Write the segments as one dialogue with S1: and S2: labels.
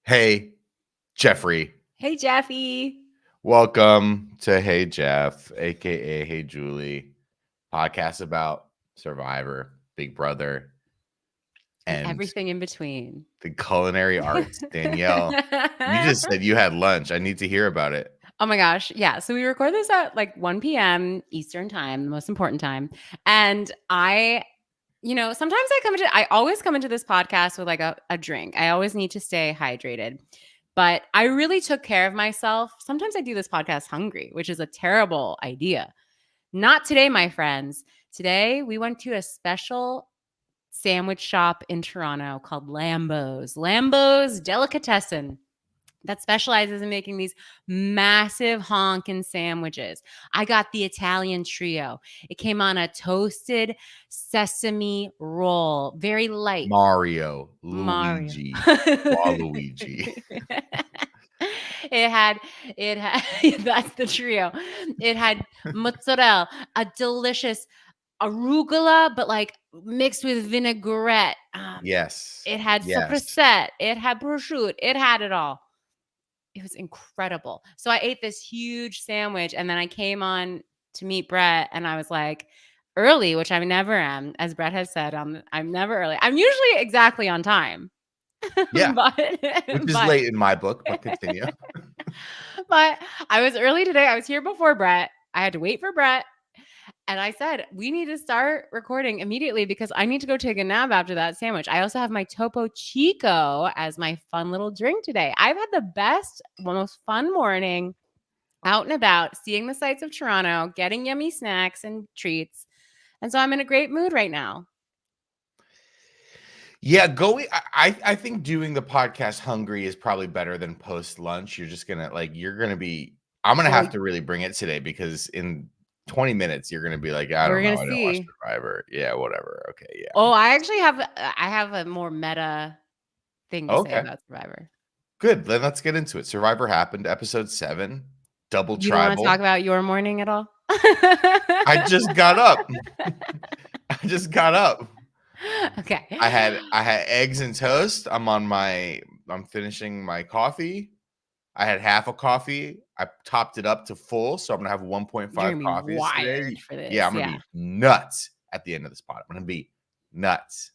S1: Hey, Jeffrey.
S2: Hey, Jeffy.
S1: Welcome to Hey Jeff, aka Hey Julie, podcast about Survivor, Big Brother,
S2: And
S1: and
S2: everything in between.
S1: the culinary arts. Danielle, you just said you had lunch. I need to hear about it.
S2: Oh my gosh. Yeah. So we record this at like 1 p.m. Eastern time, the most important time. And sometimes I always come into this podcast with like a drink. I always need to stay hydrated. But I really took care of myself. Sometimes I do this podcast hungry, which is a terrible idea. Not today, my friends. Today, we went to a special sandwich shop in Toronto called Lambo's Delicatessen that specializes in making these massive honkin' sandwiches. I got the Italian trio. It came on a toasted sesame roll, very light.
S1: Mario, Luigi, Waluigi.
S2: It had that's the trio. It had mozzarella, a delicious arugula, but like mixed with vinaigrette.
S1: Yes.
S2: It had
S1: Yes.
S2: sopressette. It had prosciutto. It had it all. It was incredible. So I ate this huge sandwich, and then I came on to meet Brett, and I was like early, which I never am, as Brett has said. I'm never early. I'm usually exactly on time.
S1: Yeah.
S2: Which
S1: is late in my book, but continue.
S2: But I was early today. I was here before Brett. I had to wait for Brett. And I said, we need to start recording immediately because I need to go take a nap after that sandwich. I also have my Topo Chico as my fun little drink today. I've had the best, most fun morning out and about, seeing the sights of Toronto, getting yummy snacks and treats. And so I'm in a great mood right now.
S1: Yeah, I think doing the podcast hungry is probably better than post lunch. You're just gonna I'm gonna have to really bring it today because in 20 minutes you're gonna be like, I don't know, I didn't watch Survivor. Yeah, whatever. Okay, yeah.
S2: Oh, I actually have a more meta thing to say about Survivor.
S1: Good. Then let's get into it. Survivor happened, episode 7, double
S2: you
S1: tribal.
S2: You don't want to talk about your morning at all?
S1: I just got up.
S2: Okay.
S1: I had eggs and toast. I'm finishing my coffee. I had half a coffee. I topped it up to full, so I'm gonna have 1.5 coffees today.
S2: For this.
S1: Yeah, I'm gonna be nuts at the end of this pot. I'm gonna be nuts.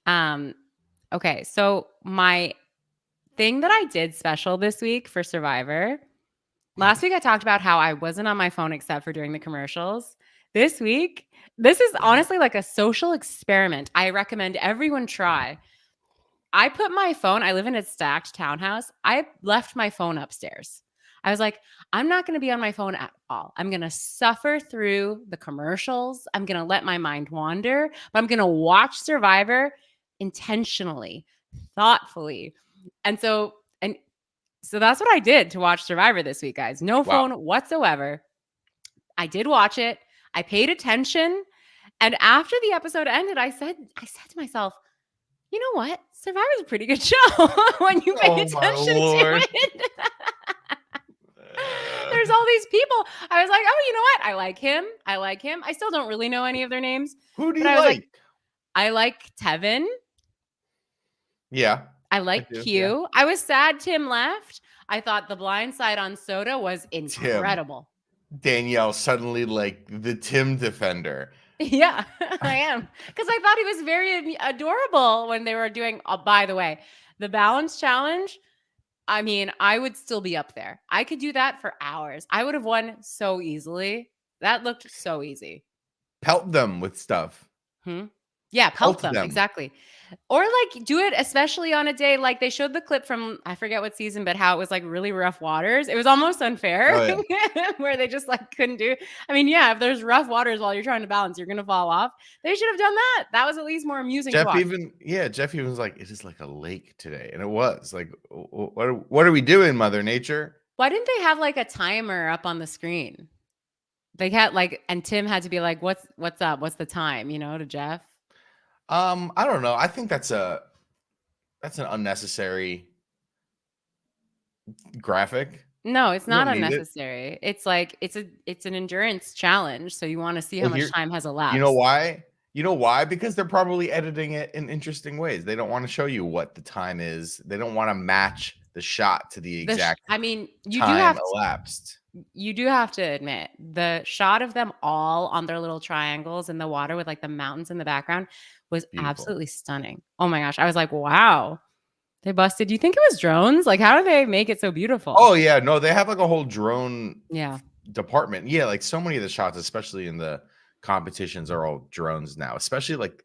S2: Okay, so my thing that I did special this week for Survivor. Last week I talked about how I wasn't on my phone except for during the commercials. This week, this is honestly like a social experiment. I recommend everyone try. I put my phone, I live in a stacked townhouse. I left my phone upstairs. I was like, I'm not going to be on my phone at all. I'm going to suffer through the commercials. I'm going to let my mind wander, but I'm going to watch Survivor intentionally, thoughtfully. And so that's what I did to watch Survivor this week, guys. No phone whatsoever. I did watch it. I paid attention. And after the episode ended, I said to myself, you know what? Survivor's a pretty good show when you pay attention to it. There's all these people. I was like, oh, you know what? I like him. I still don't really know any of their names.
S1: Who do you like?
S2: I like Tevin.
S1: Yeah.
S2: I like Q. Yeah. I was sad Tim left. I thought the blind side on Soda was incredible.
S1: Danielle suddenly like the Tim defender.
S2: Yeah, I am. Because I thought he was very adorable when they were doing, by the way, the balance challenge. I mean, I would still be up there. I could do that for hours. I would have won so easily. That looked so easy.
S1: Pelt them with stuff.
S2: Yeah, pelt them. Exactly. Or like do it, especially on a day like they showed the clip from, I forget what season, but how it was like really rough waters. It was almost unfair where they just like couldn't do. I mean, yeah, if there's rough waters while you're trying to balance, you're going to fall off. They should have done that. That was at least more amusing.
S1: Jeff even was like, it is like a lake today. And it was like, what are we doing, Mother Nature?
S2: Why didn't they have like a timer up on the screen? They had like, and Tim had to be like, what's up? What's the time, to Jeff?
S1: I don't know. I think that's an unnecessary graphic.
S2: No, it's not unnecessary. It's like it's an endurance challenge, so you want to see how much time has elapsed.
S1: You know why? You know why? Because they're probably editing it in interesting ways. They don't want to show you what the time is. They don't want to match the shot to the exact
S2: I mean,
S1: time elapsed.
S2: you do have to admit the shot of them all on their little triangles in the water with like the mountains in the background was
S1: Beautiful.
S2: absolutely stunning. Oh my gosh. I was like, wow, they busted. Do you think it was drones? Like, how do they make it so beautiful?
S1: Oh, yeah. No, they have like a whole drone
S2: Yeah.
S1: department. Yeah. Like so many of the shots, especially in the competitions, are all drones now, especially like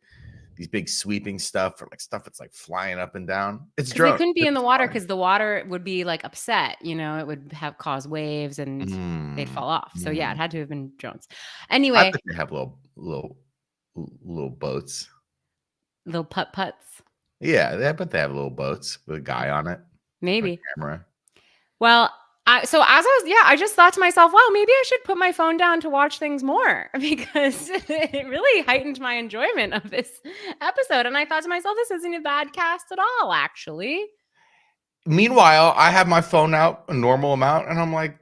S1: these big sweeping stuff or like stuff that's like flying up and down. It's
S2: Because they
S1: drone.
S2: couldn't be in the
S1: It's
S2: water
S1: fine.
S2: because the water would be like upset, you know, it would have caused waves and they'd fall off. So yeah, it had to have been drones.
S1: I
S2: Anyway,
S1: bet they have little boats.
S2: little putt-putts.
S1: Yeah, I bet they have little boats with a guy on it.
S2: Maybe.
S1: Camera.
S2: Well, I just thought to myself, well, maybe I should put my phone down to watch things more because it really heightened my enjoyment of this episode. And I thought to myself, this isn't a bad cast at all, actually.
S1: Meanwhile, I have my phone out a normal amount, and I'm like,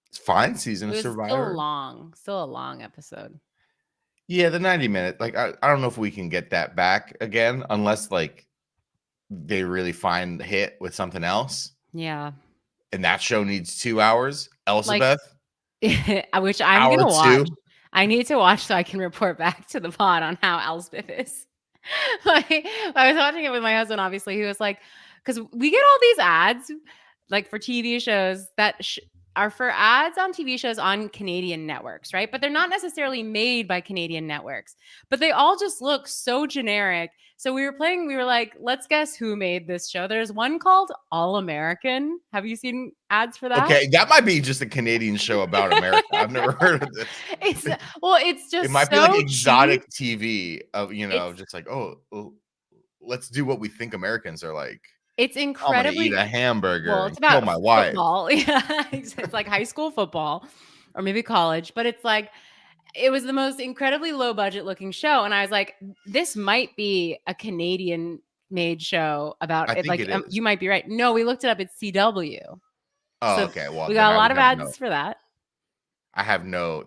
S1: it's fine. Season of Survivor.
S2: Still a long episode.
S1: Yeah, the 90-minute. Like, I don't know if we can get that back again, unless like they really find the hit with something else.
S2: Yeah.
S1: And that show needs 2 hours. Elsbeth,
S2: which I'm gonna watch. I need to watch so I can report back to the pod on how Elsbeth is. Like, I was watching it with my husband. Obviously, he was like, because we get all these ads, like for TV shows that are for ads on TV shows on Canadian networks, right? But they're not necessarily made by Canadian networks, but they all just look so generic. So we were like, let's guess who made this show. There's one called All American. Have you seen ads for that?
S1: Okay, that might be just a Canadian show about America. I've never heard of this.
S2: It's just
S1: it might be like exotic TV of, just like, oh, let's do what we think Americans are like.
S2: It's incredibly
S1: eat a hamburger.
S2: Well, it's about
S1: kill my wife.
S2: Football. Yeah, it's like high school football, or maybe college. But it's like it was the most incredibly low budget looking show, and I was like, this might be a Canadian made show about
S1: I
S2: it.
S1: think
S2: Like
S1: it is.
S2: You might be right. No, we looked it up. It's CW.
S1: Oh, so okay. Well,
S2: we got a lot of ads for that.
S1: I have no.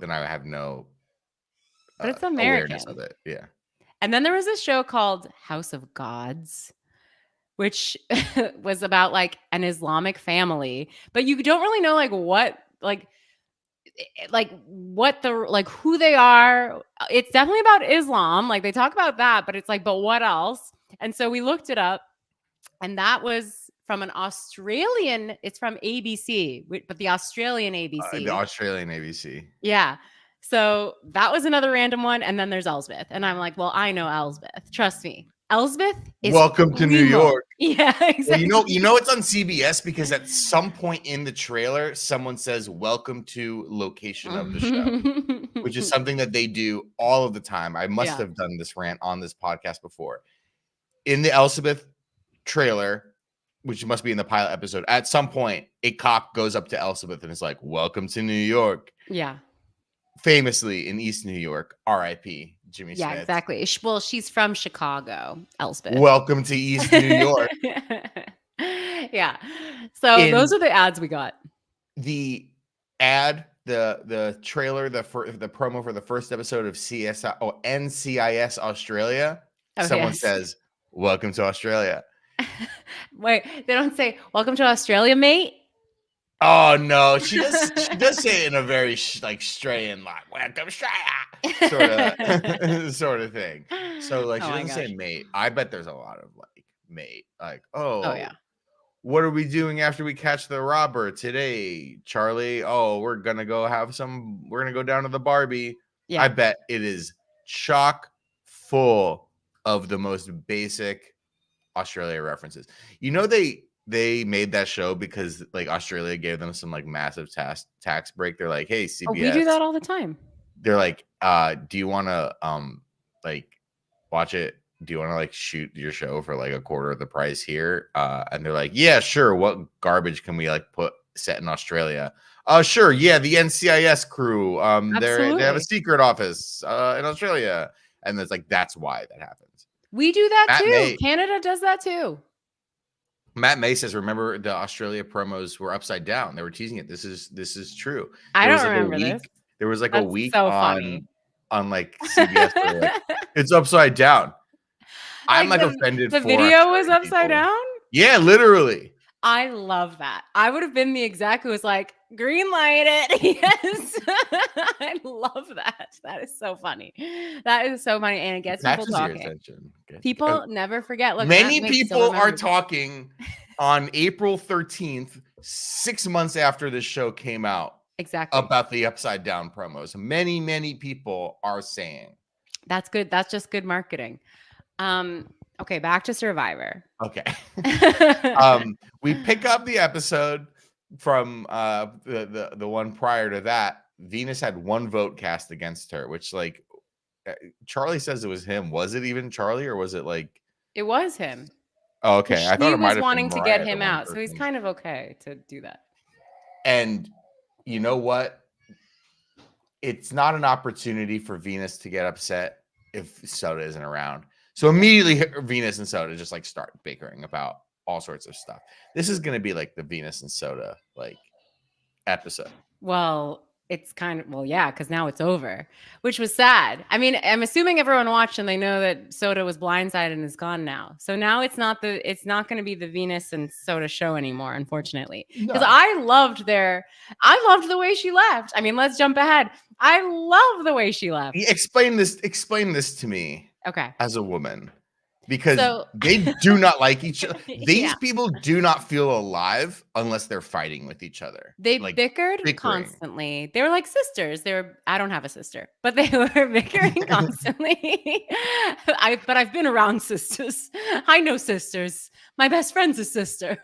S2: But it's American.
S1: Awareness of it. Yeah.
S2: And then there was this show called House of Gods, which was about like an Islamic family, but you don't really know who they are. It's definitely about Islam. Like they talk about that, but it's like, but what else? And so we looked it up, and that was from it's from ABC, but the Australian ABC.
S1: The Australian ABC.
S2: Yeah. So that was another random one. And then there's Elsbeth. And I'm like, well, I know Elsbeth. Trust me. Elsbeth is
S1: Welcome to New York.
S2: Yeah, exactly.
S1: Well, you know it's on CBS because at some point in the trailer, someone says welcome to location of the show, which is something that they do all of the time. I must have done this rant on this podcast before. In the Elsbeth trailer, which must be in the pilot episode, at some point, a cop goes up to Elsbeth and is like, welcome to New York.
S2: Yeah.
S1: Famously in East New York, R.I.P. Jimmy Smith.
S2: Yeah, exactly. Well, she's from Chicago, Elsbeth.
S1: Welcome to East New York.
S2: Yeah. So those are the ads we got.
S1: The ad, the trailer, the promo for the first episode of NCIS Australia. Someone says, welcome to Australia.
S2: Wait, they don't say, welcome to Australia, mate?
S1: Oh no, she does say it in a very straying, like welcome Australia sort of thing. So like she doesn't say mate. I bet there's a lot of like mate, like oh yeah. What are we doing after we catch the robber today, Charlie? Oh, we're gonna go down to the Barbie. Yeah. I bet it is chock full of the most basic Australia references. You know, they made that show because like Australia gave them some like massive tax break. They're like, hey, CBS.
S2: We do that all the time.
S1: They're like, do you want to like watch it? Do you want to like shoot your show for like a quarter of the price here? And they're like, yeah, sure. What garbage can we like put set in Australia? Sure. Yeah, the NCIS crew. They have a secret office in Australia, and it's like that's why that happens.
S2: We do that too. Canada does that too.
S1: Matt May says, remember the Australia promos were upside down. They were teasing it. This is true.
S2: I don't remember this.
S1: There was like a week on on like CBS. Like, it's upside down. I'm like offended.
S2: The video was upside
S1: people.
S2: down?
S1: Yeah, literally.
S2: I love that. I would have been the exec who was like, green light it. Yes. I love that. That is so funny. That is so funny. And it gets people talking. People never forget. Look,
S1: many people are talking on April 13th, 6 months after this show came out.
S2: Exactly.
S1: About the upside down promos. Many people are saying.
S2: That's good. That's just good marketing. Okay, back to Survivor.
S1: Okay. We pick up the episode from the one prior to that. Venus had 1 vote cast against her, which like Charlie says it was him. Was it even Charlie or was it like
S2: it was him?
S1: Oh, okay. I thought it might have
S2: wanting
S1: been
S2: to get him out, so he's kind of okay to do that.
S1: And you know what? It's not an opportunity for Venus to get upset if Soda isn't around. So immediately Venus and Soda just like start bickering about all sorts of stuff. This is going to be like the Venus and Soda like episode.
S2: Well, it's kind of, well, yeah, because now it's over, which was sad. I mean, I'm assuming everyone watched and they know that Soda was blindsided and is gone now. So now it's not going to be the Venus and Soda show anymore, unfortunately. Because I loved the way she left. I mean, let's jump ahead. I love the way she left.
S1: Explain this to me.
S2: Okay.
S1: As a woman. Because they do not like each other. These people do not feel alive unless they're fighting with each other.
S2: They like, bickered constantly. They were like sisters. I don't have a sister, but they were bickering constantly. But I've been around sisters. I know sisters. My best friend's a sister.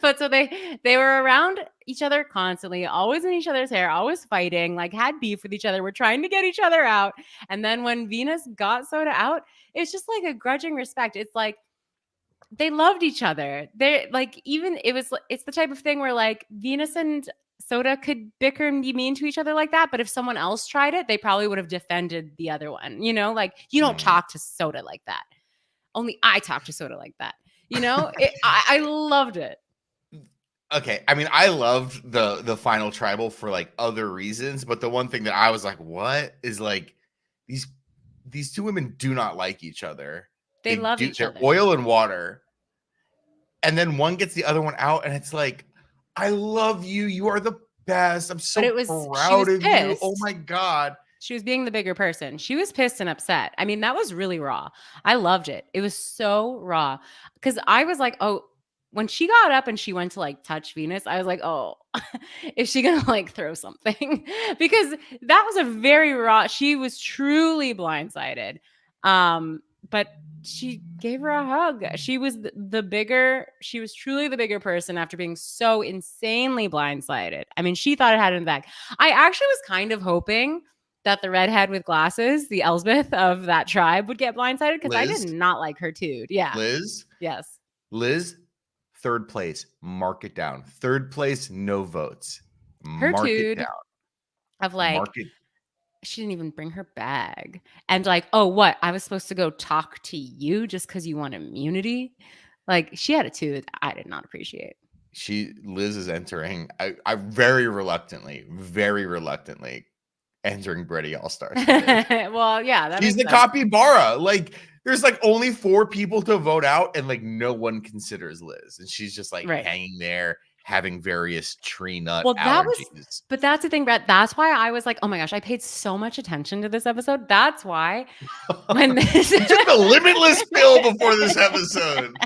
S2: but so they were around each other constantly, always in each other's hair, always fighting, like had beef with each other. We're trying to get each other out. And then when Venus got Soda out, it's just like a grudging respect. It's like they loved each other. They're like, it's the type of thing where like Venus and Soda could bicker and be mean to each other like that. But if someone else tried it, they probably would have defended the other one. You know, like you don't talk to Soda like that. Only I talk to Soda like that. You know, I loved it.
S1: Okay, I mean, I loved the final tribal for like other reasons, but the one thing that I was like, what is like these two women do not like each other.
S2: They love each other.
S1: They're oil and water. And then one gets the other one out, and it's like, I love you. You are the best. I'm so proud of you. Oh my God.
S2: She was being the bigger person. She was pissed and upset. I mean, that was really raw. I loved it. It was so raw. Because I was like, oh, when she got up and she went to like touch Venus, I was like, oh, is she going to like throw something? Because that was a very raw, she was truly blindsided. But she gave her a hug. She was she was truly the bigger person after being so insanely blindsided. I mean, she thought it had it in the bag. I actually was kind of hoping that the redhead with glasses, the Elsbeth of that tribe, would get blindsided because I did not like her too. Yeah.
S1: Liz?
S2: Yes.
S1: Liz, 3rd place. Mark it down. 3rd place, no votes.
S2: Her mark it down. Of like, she didn't even bring her bag. And like, oh, what? I was supposed to go talk to you just because you want immunity? Like, she had a attitude I did not appreciate.
S1: Liz is entering, I very reluctantly entering Brady All-Stars.
S2: Well, yeah.
S1: She's the capybara. Like, there's like only 4 people to vote out, and like no one considers Liz. And she's just like hanging there, having various tree nut allergies.
S2: But that's the thing, Brett. That's why I was like, oh my gosh, I paid so much attention to this episode. That's why when this
S1: you took the limitless pill before this episode.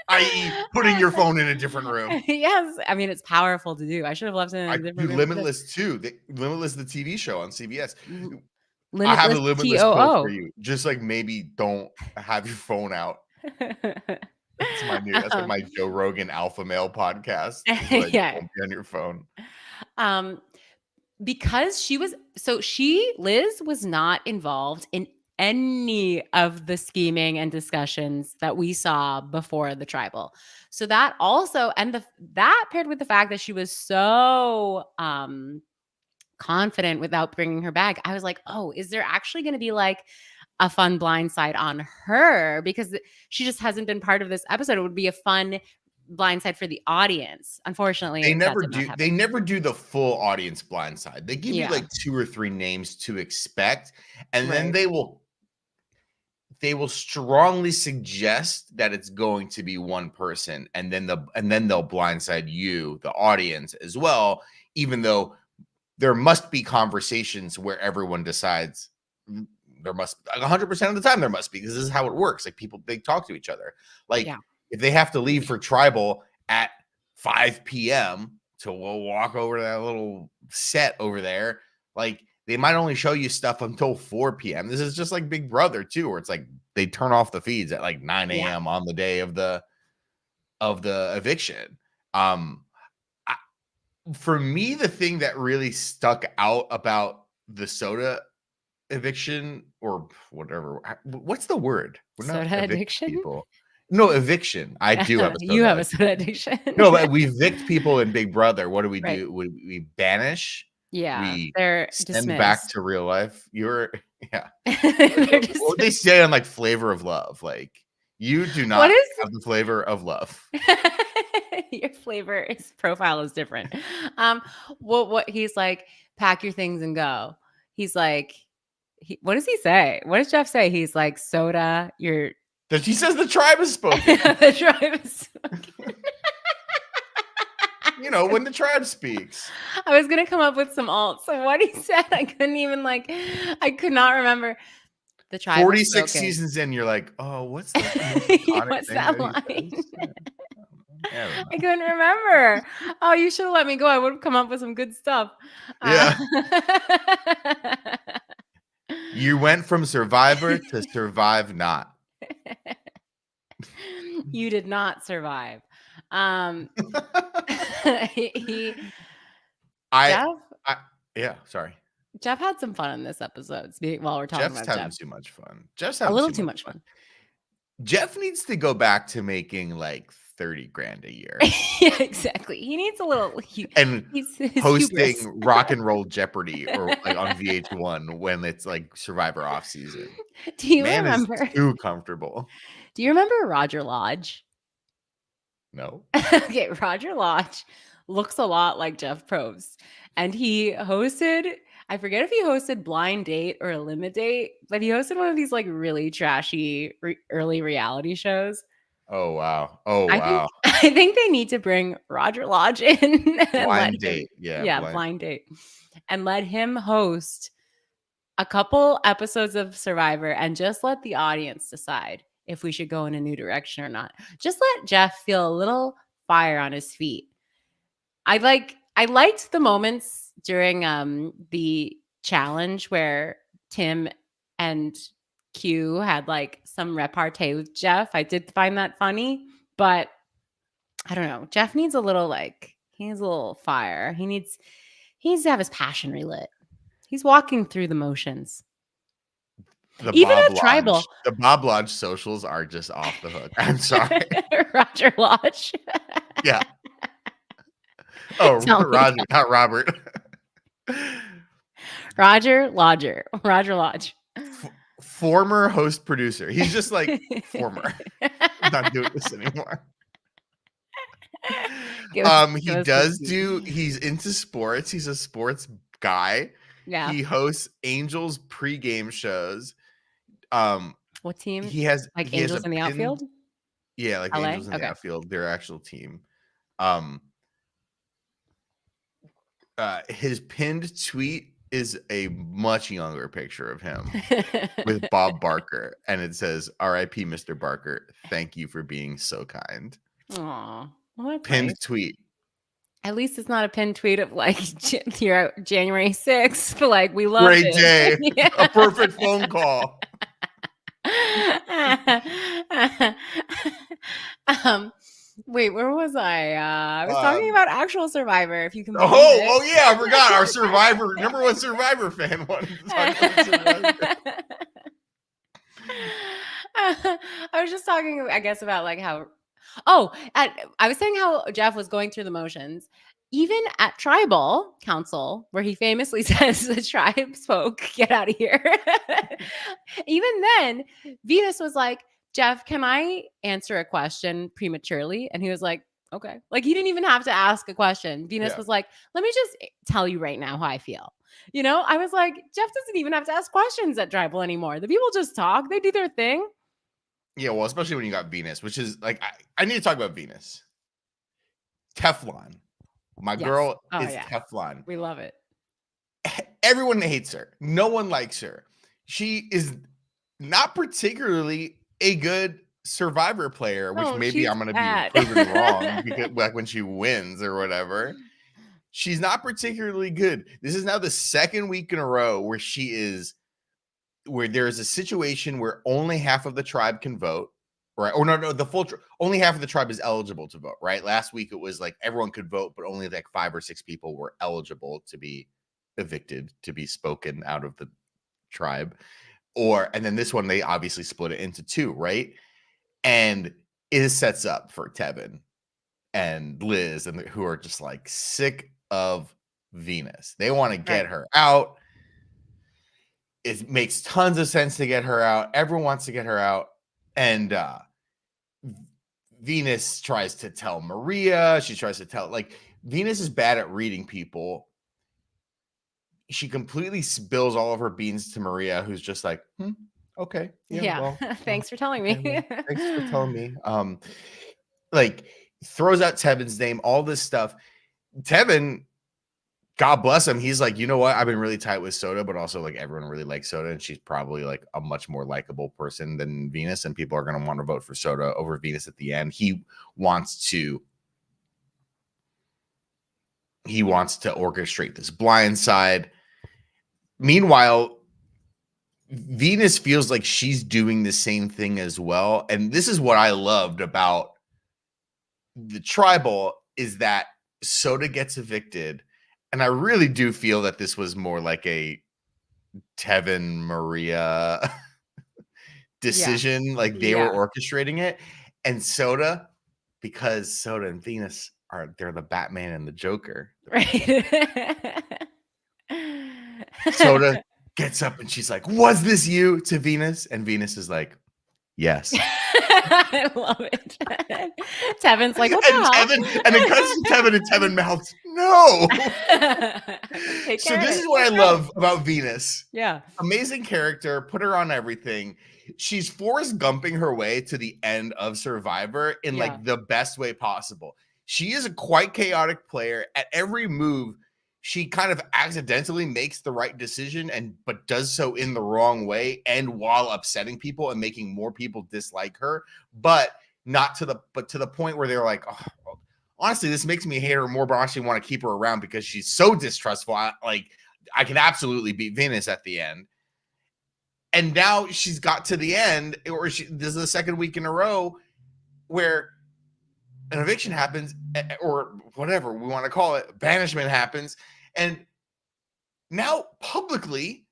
S1: I.e. putting your phone in a different room.
S2: Yes. I mean, it's powerful to do. I should have left it in a different room.
S1: Limitless too. Limitless, the TV show on CBS.
S2: Limitless
S1: I have a limitless pill for you. Just like maybe don't have your phone out. That's like my Joe Rogan alpha male podcast. Like,
S2: yeah.
S1: Don't be on your phone.
S2: Because Liz was not involved in any of the scheming and discussions that we saw before the tribal. So that also, and that paired with the fact that she was so confident without bringing her bag, I was like, oh, is there actually going to be like a fun blind side on her? Because she just hasn't been part of this episode. It would be a fun blindside for the audience. Unfortunately,
S1: They never
S2: that did not
S1: do.
S2: happen.
S1: They never do the full audience blindside. They give you
S2: Yeah.
S1: like 2 or 3 names to expect, and then
S2: Right.
S1: they will strongly suggest that it's going to be one person, and then they'll blindside you, the audience, as well, even though there must be conversations where everyone decides there must, like, 100% of the time there must be, because this is how it works. Like, people, they talk to each other. Like,
S2: Yeah.
S1: if they have to leave for tribal at 5 p.m. to walk over to that little set over there, like, they might only show you stuff until 4 p.m. This is just like Big Brother too, where it's like they turn off the feeds at like 9 a.m. on the day of the eviction. For me, the thing that really stuck out about the soda eviction, or whatever, what's the word? We're not
S2: Soda
S1: evict
S2: addiction?
S1: people. No, eviction. I do have a soda.
S2: You have a soda addiction.
S1: No, but we evict people in Big Brother. What do we
S2: Right.
S1: do? We banish.
S2: Yeah,
S1: We
S2: they're
S1: send back
S2: dismissed.
S1: to real life. You're yeah.
S2: They're
S1: What they say on like Flavor of Love, like, you do
S2: What
S1: not
S2: is
S1: have the flavor of love.
S2: your flavor? His profile is different. What he's like, pack your things and go. He's like, what does he say? What does Jeff say? He's like, soda, you're
S1: He says the tribe is spoken.
S2: the tribe is spoken.
S1: You know, when the tribe speaks.
S2: I was gonna come up with some alts. So what he said, I couldn't even I could not remember. The tribe
S1: 46 seasons in, you're like, oh, what's the most iconic
S2: what's
S1: thing
S2: that
S1: that
S2: line?
S1: he says? Yeah,
S2: I couldn't remember. Oh, you should have let me go. I would have come up with some good stuff.
S1: Yeah. You went from Survivor to Survive Not.
S2: You did not survive.
S1: Sorry.
S2: Jeff had some fun in this episode. While we're talking
S1: Jeff's
S2: about
S1: having
S2: Jeff,
S1: too much fun. Jeff's
S2: a
S1: having
S2: little too much fun.
S1: Jeff needs to go back to making like 30 grand a year.
S2: Yeah, exactly. He needs a little
S1: and
S2: his
S1: hosting
S2: hubris.
S1: Rock and Roll Jeopardy, or like on VH1 when it's like Survivor off season.
S2: Do you
S1: Man
S2: remember?
S1: is too comfortable.
S2: Do you remember Roger Lodge?
S1: No.
S2: Okay, Roger Lodge looks a lot like Jeff Probst, and he hosted, I forget if he hosted Blind Date or Eliminate, but he hosted one of these like really trashy early reality shows.
S1: Oh wow. Oh wow.
S2: I think they need to bring Roger Lodge in and
S1: Blind Date.
S2: Blind Date, and let him host a couple episodes of Survivor and just let the audience decide if we should go in a new direction or not. Just let Jeff feel a little fire on his feet. I liked the moments during the challenge where Tim and Q had like some repartee with Jeff. I did find that funny, but I don't know. Jeff needs a little he needs a little fire. He needs to have his passion relit. He's walking through the motions. Even at Tribal.
S1: The Bob Lodge socials are just off the hook. I'm sorry.
S2: Roger Lodge.
S1: Yeah. Oh, Roger, not Robert.
S2: Roger Lodge.
S1: Former host producer. He's just like, former. I'm not doing this anymore. He's into sports. He's a sports guy.
S2: Yeah.
S1: He hosts Angels pregame shows.
S2: What team?
S1: He has
S2: Angels in the outfield?
S1: Yeah, like
S2: LA?
S1: Angels in the outfield, their actual team. His pinned tweet is a much younger picture of him with Bob Barker, and it says, "R.I.P. Mr. Barker. Thank you for being so kind."
S2: Aw, well,
S1: pinned
S2: nice.
S1: Tweet.
S2: At least it's not a pinned tweet of you're out January 6th. We love
S1: Great
S2: it.
S1: day. Yeah. A perfect phone call.
S2: Wait, where was I? I was talking about actual Survivor. If you can.
S1: Oh yeah, I forgot our Survivor. Number one Survivor fan wanted to talk about Survivor.
S2: I was just talking, I guess, about how. I was saying how Jeff was going through the motions. Even at Tribal Council, where he famously says the tribe spoke, get out of here. Even then, Venus was like, Jeff, can I answer a question prematurely? And he was like, Okay. Like he didn't even have to ask a question. Venus
S1: Yeah.
S2: was like, let me just tell you right now how I feel. You know, I was like, Jeff doesn't even have to ask questions at Tribal anymore. The people just talk, they do their thing.
S1: Yeah, well, especially when you got Venus, which is like, I need to talk about Venus. Teflon. My girl is Teflon.
S2: We love it.
S1: Everyone hates her. No one likes her. She is not particularly a good Survivor player, which maybe I'm going to be proven wrong because like when she wins or whatever. She's not particularly good. This is now the second week in a row where where there is a situation where only half of the tribe can vote, right? Or no, the full only half of the tribe is eligible to vote, right? Last week it was like everyone could vote, but only like 5 or 6 people were eligible to be evicted, to be spoken out of the tribe. And then this one, they obviously split it into 2, right? And it sets up for Tevin and Liz, and who are just like sick of Venus. They want to get her out. It makes tons of sense to get her out. Everyone wants to get her out. And Venus tries to tell Maria. She tries to tell, like, Venus is bad at reading people. She completely spills all of her beans to Maria, who's just like, okay.
S2: Yeah. Well, thanks for telling me.
S1: Thanks for telling me. Like, throws out Tevin's name, all this stuff. Tevin, God bless him, he's like, you know what? I've been really tight with Soda, but also like everyone really likes Soda, and she's probably like a much more likable person than Venus, and people are going to want to vote for Soda over Venus at the end. He wants to orchestrate this blind side. Meanwhile, Venus feels like she's doing the same thing as well. And this is what I loved about the Tribal, is that Soda gets evicted. And I really do feel that this was more like a Tevin Maria decision. Yeah. Like they were orchestrating it. And Soda, because Soda and Venus they're the Batman and the Joker.
S2: Right.
S1: Soda gets up and she's like, was this you, to Venus? And Venus is like, yes.
S2: I love it. Tevin's like, what the hell?
S1: And it cuts to Tevin, and Tevin mouths, no. So this is what I love about Venus.
S2: Yeah.
S1: Amazing character. Put her on everything. She's Forrest Gumping her way to the end of Survivor in like the best way possible. She is a quite chaotic player. At every move, she kind of accidentally makes the right decision, but does so in the wrong way, and while upsetting people and making more people dislike her, but to the point where they're like, oh, well, honestly, this makes me hate her more, but I actually want to keep her around because she's so distrustful. I can absolutely beat Venus at the end. And now she's got to the end, or this is the second week in a row where an eviction happens, or whatever we want to call it, banishment happens. And now publicly,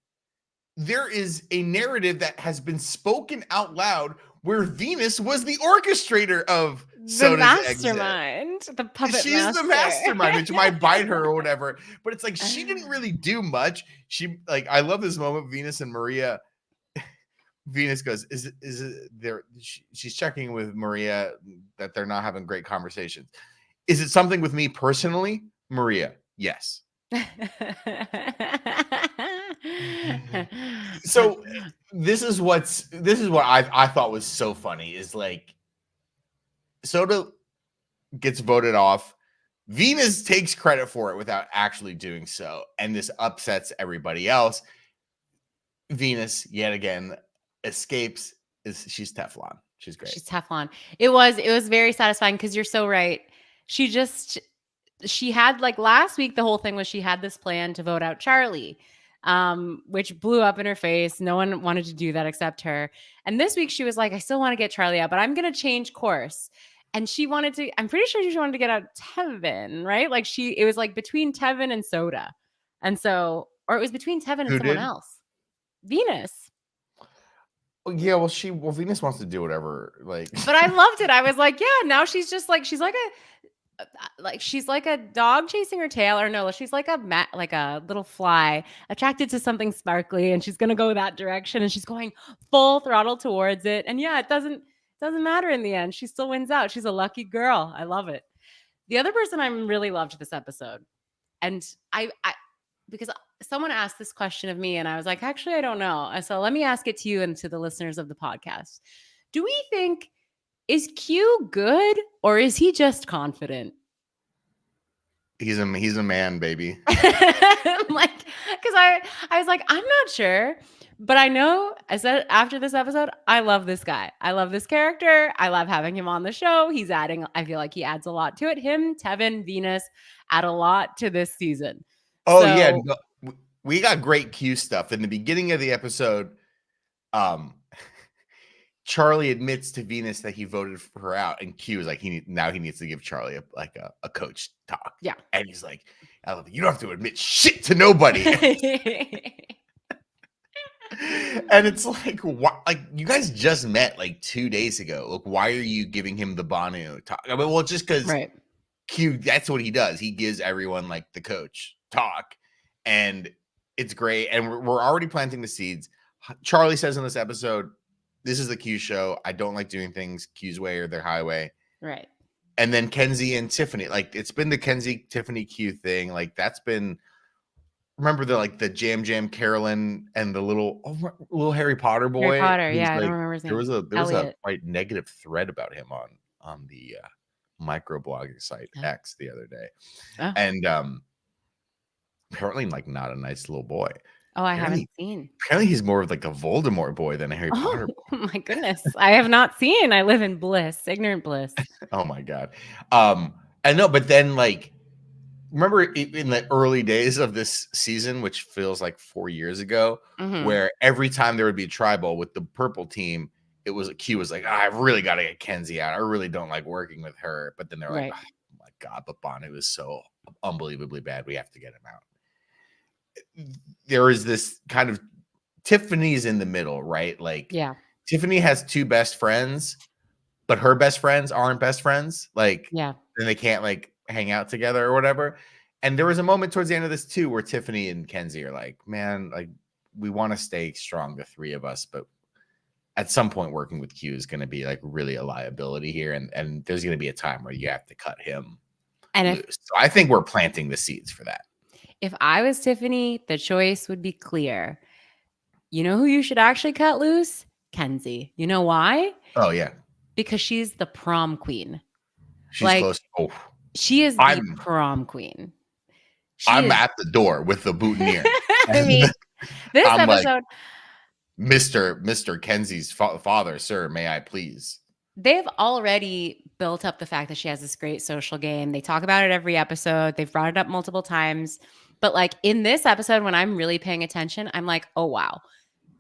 S1: there is a narrative that has been spoken out loud where Venus was the orchestrator of Soda's
S2: mastermind,
S1: exit.
S2: The puppet
S1: She's
S2: master.
S1: The mastermind, which might bite her or whatever. But it's like, she didn't really do much. I love this moment, Venus and Maria. Venus goes, is it there? She's checking with Maria that they're not having great conversations. Is it something with me personally? Maria, yes. So this is what I thought was so funny, is like Soda gets voted off. Venus takes credit for it without actually doing so, and this upsets everybody else. Venus yet again escapes. She's Teflon. She's great.
S2: She's Teflon. It was very satisfying, because you're so right. She had, like, last week, the whole thing was she had this plan to vote out Charlie, which blew up in her face. No one wanted to do that except her. And this week she was like, I still want to get Charlie out, but I'm going to change course. And I'm pretty sure she wanted to get out Tevin, right? Like it was like between Tevin and Soda. And so, or it was between Tevin and someone else. Venus.
S1: Yeah, well, Venus wants to do whatever, like.
S2: But I loved it. I was like, yeah, now she's just like, she's like a dog chasing her tail, or no, she's like a little fly attracted to something sparkly, and she's gonna go that direction, and she's going full throttle towards it. And yeah, it doesn't matter in the end. She still wins out. She's a lucky girl. I love it. The other person I really loved this episode, and I because someone asked this question of me, and I was like, actually, I don't know. And so let me ask it to you and to the listeners of the podcast. Do we think, is Q good or is he just confident?
S1: He's a man, baby.
S2: Like, because I was like, I'm not sure, but I know I said after this episode, I love this guy. I love this character. I love having him on the show. He's adding, I feel like he adds a lot to it. Him, Tevin, Venus add a lot to this season.
S1: Oh, so, yeah. No, we got great Q stuff. In the beginning of the episode, Charlie admits to Venus that he voted for her out, and Q is like, he needs to give Charlie a coach talk.
S2: Yeah.
S1: And he's like, I love it. You don't have to admit shit to nobody. And it's like, what? Like, you guys just met like 2 days ago. Look, why are you giving him the Banu talk? I mean, well, just because Q, that's what he does. He gives everyone like the coach talk, and it's great. And we're already planting the seeds. Charlie says in this episode, this is the Q show. I don't like doing things Q's way or their highway.
S2: Right.
S1: And then Kenzie and Tiffany, like it's been the Kenzie, Tiffany, Q thing. Like that's been, remember the Jam Carolyn and the little Harry Potter boy.
S2: Harry Potter, yeah. I don't remember his name.
S1: There was a quite negative thread about him on the microblogging site X the other day. Oh. And apparently like not a nice little boy.
S2: Oh, I haven't seen.
S1: Apparently he's more of like a Voldemort boy than a Harry Potter boy.
S2: Oh my goodness. I have not seen. I live in bliss, ignorant bliss.
S1: Oh my God. I know, but then like, remember in the early days of this season, which feels like 4 years ago, where every time there would be a tribal with the purple team, it was Q was like, I really got to get Kenzie out. I really don't like working with her. But then they're like, oh my God, but Banu is so unbelievably bad. We have to get him out. There is this kind of Tiffany's in the middle, right? Like, yeah, Tiffany has two best friends, but her best friends aren't best friends. Like, yeah, and they can't like hang out together or whatever. And there was a moment towards the end of this too, where Tiffany and Kenzie are like, man, like we want to stay strong, the three of us, but at some point working with Q is going to be like really a liability here. And there's going to be a time where you have to cut him loose. So I think we're planting the seeds for that.
S2: If I was Tiffany, the choice would be clear. You know who you should actually cut loose? Kenzie. You know why?
S1: Oh, yeah.
S2: Because she's the prom queen.
S1: She's like, close. Oh,
S2: she is the prom queen.
S1: I'm at the door with the boutonniere.
S2: I mean, this
S1: I'm
S2: episode.
S1: Like, Mr. Kenzie's father, sir, may I please?
S2: They've already built up the fact that she has this great social game. They talk about it every episode. They've brought it up multiple times. But like in this episode, when I'm really paying attention, I'm like, oh, wow.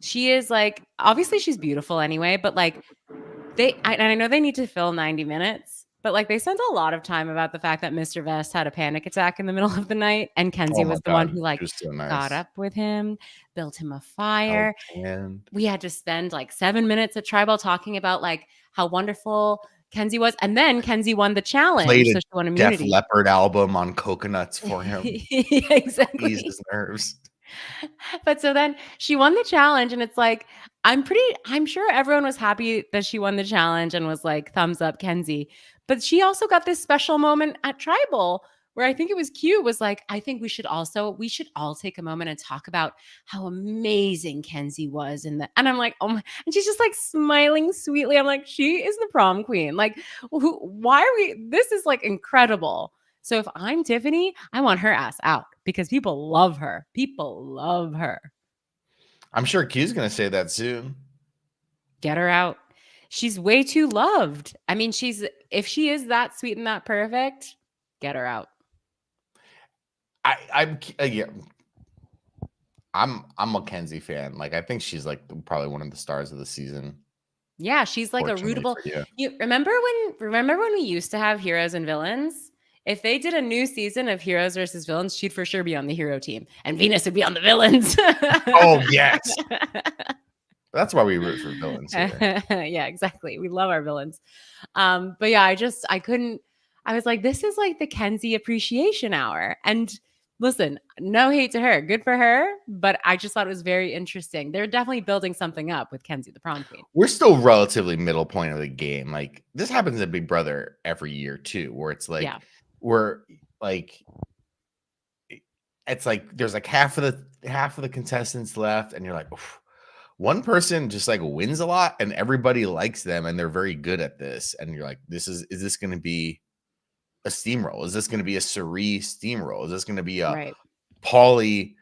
S2: She is like, obviously she's beautiful anyway, but like I know they need to fill 90 minutes, but like they spent a lot of time about the fact that Mr. Vest had a panic attack in the middle of the night. And Kenzie was the one who like got up with him, built him a fire. Oh, we had to spend like 7 minutes at Tribal talking about like how wonderful Kenzie was. And then Kenzie won the challenge.
S1: Played
S2: so she won immunity.
S1: Def Leppard album on coconuts for him.
S2: Yeah, exactly.
S1: Ease his nerves.
S2: But so then she won the challenge, and it's like, I'm sure everyone was happy that she won the challenge and was like, thumbs up, Kenzie. But she also got this special moment at Tribal where I think it was Q was like, I think we should all take a moment and talk about how amazing Kenzie was. And I'm like, oh my, and she's just like smiling sweetly. I'm like, she is the prom queen. Like, this is like incredible. So if I'm Tiffany, I want her ass out because people love her. People love her.
S1: I'm sure Q's going to say that soon.
S2: Get her out. She's way too loved. I mean, if she is that sweet and that perfect, get her out.
S1: I'm a Kenzie fan. Like, I think she's like probably one of the stars of the season.
S2: Yeah, she's like a rootable. You remember when we used to have heroes and villains? If they did a new season of heroes versus villains, she'd for sure be on the hero team, and Venus would be on the villains.
S1: Oh yes, that's why we root for villains.
S2: Yeah, exactly. We love our villains. But yeah, I couldn't. I was like, this is like the Kenzie appreciation hour. And listen, no hate to her, good for her. But I just thought it was very interesting. They're definitely building something up with Kenzie, the prom queen.
S1: We're still relatively middle point of the game. Like this happens in Big Brother every year too, where it's like. Yeah. where like it's like there's like half of the contestants left, and you're like, oof. One person just like wins a lot, and everybody likes them, and they're very good at this, and you're like, is this going to be a steamroll? Is this going to be a Cerie steamroll? Is this going to be a Folie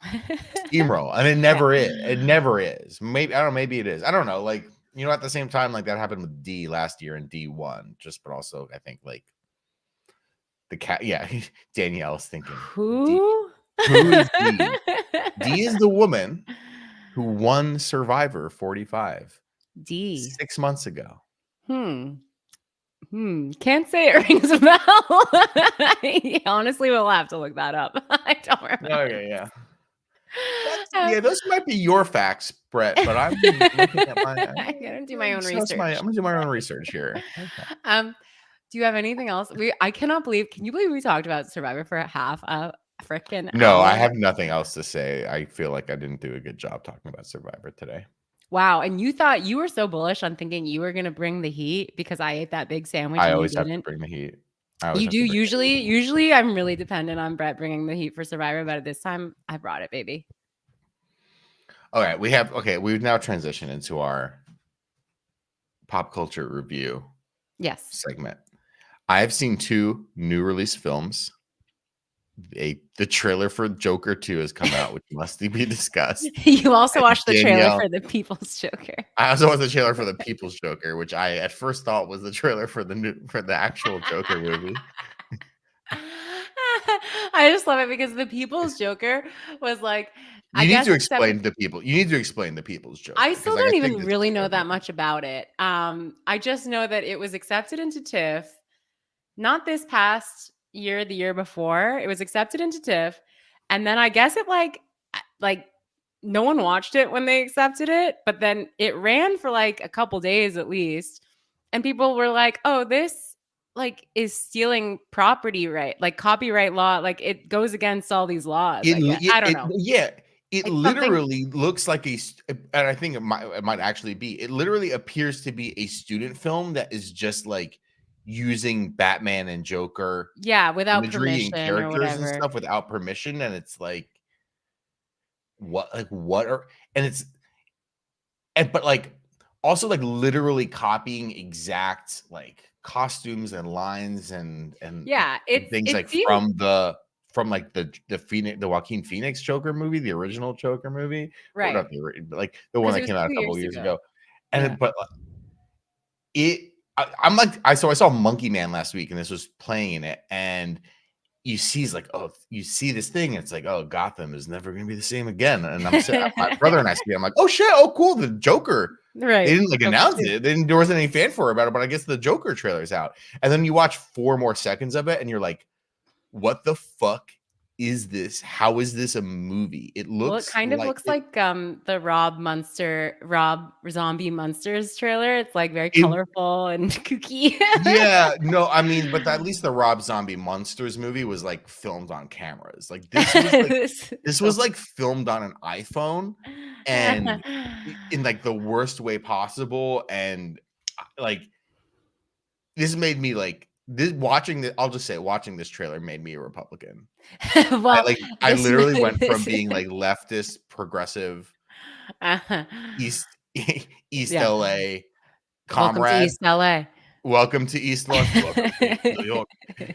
S1: steamroll? And it never is. It never is. Maybe I don't know. Maybe it is. I don't know. Like, you know, at the same time, like that happened with D last year, and D won. But also I think like the cat. Yeah, Danielle's thinking
S2: who
S1: is D? D is the woman who won Survivor 45
S2: D
S1: 6 months ago.
S2: Can't say it rings a bell. I honestly will have to look that up. I don't remember.
S1: Okay, yeah. Yeah, those might be your facts, Brett, but I'm looking at my.
S2: I'm gonna do my own research.
S1: I'm gonna do my own research here.
S2: Okay. Do you have anything else? I cannot believe. Can you believe we talked about Survivor for half a freaking
S1: No,
S2: hour?
S1: I have nothing else to say. I feel like I didn't do a good job talking about Survivor today.
S2: Wow, and you thought you were so bullish on thinking you were gonna bring the heat because I ate that big sandwich.
S1: I always have to bring the heat.
S2: You do usually. Usually, I'm really dependent on Brett bringing the heat for Survivor, but at this time, I brought it, baby.
S1: All right, we've now transitioned into our pop culture review.
S2: Yes.
S1: Segment. I have seen 2 new release films. The trailer for Joker 2 has come out, which must be discussed.
S2: You also watched the trailer for the People's Joker.
S1: I also watched the trailer for the People's Joker, which I at first thought was the trailer for the actual Joker movie.
S2: I just love it because the People's Joker was like.
S1: You need to explain the People's Joker.
S2: I still don't even really know that much about it. I just know that it was accepted into TIFF, not this past year, the year before. It was accepted into TIFF, and then I guess it like no one watched it when they accepted it, but then it ran for like a couple days at least, and people were like, "Oh, this like is stealing property right, like copyright law, like it goes against all these laws." I don't know.
S1: Yeah. It literally looks like and I think it might actually be. It literally appears to be a student film that is just like using Batman and Joker,
S2: without permission
S1: and characters
S2: or whatever.
S1: And stuff without permission, and it's like, what are but like also like literally copying exact like costumes and lines and things like from like the Joaquin Phoenix Joker movie, the original Joker movie,
S2: right?
S1: Not like the one that came out a couple years ago. And I saw Monkey Man last week, and this was playing in it, and you see this thing, and it's like, oh, Gotham is never going to be the same again. And my brother and I see it, I'm like, oh shit, oh cool, the Joker. Right. They didn't announce it. There wasn't any fanfare about it, but I guess the Joker trailer's out. And then you watch 4 more seconds of it, and you're like, what the fuck is this? How is this a movie? It looks
S2: looks like the Rob Zombie Monsters trailer. It's like very colorful and kooky.
S1: Yeah, no, I mean, but at least the Rob Zombie Monsters movie was like filmed on cameras. Like this was like filmed on an iPhone and in like the worst way possible. And like this made me like watching this trailer made me a Republican.
S2: Well,
S1: I literally went from being like leftist, progressive, East LA comrade. Welcome to East LA. Welcome to New York.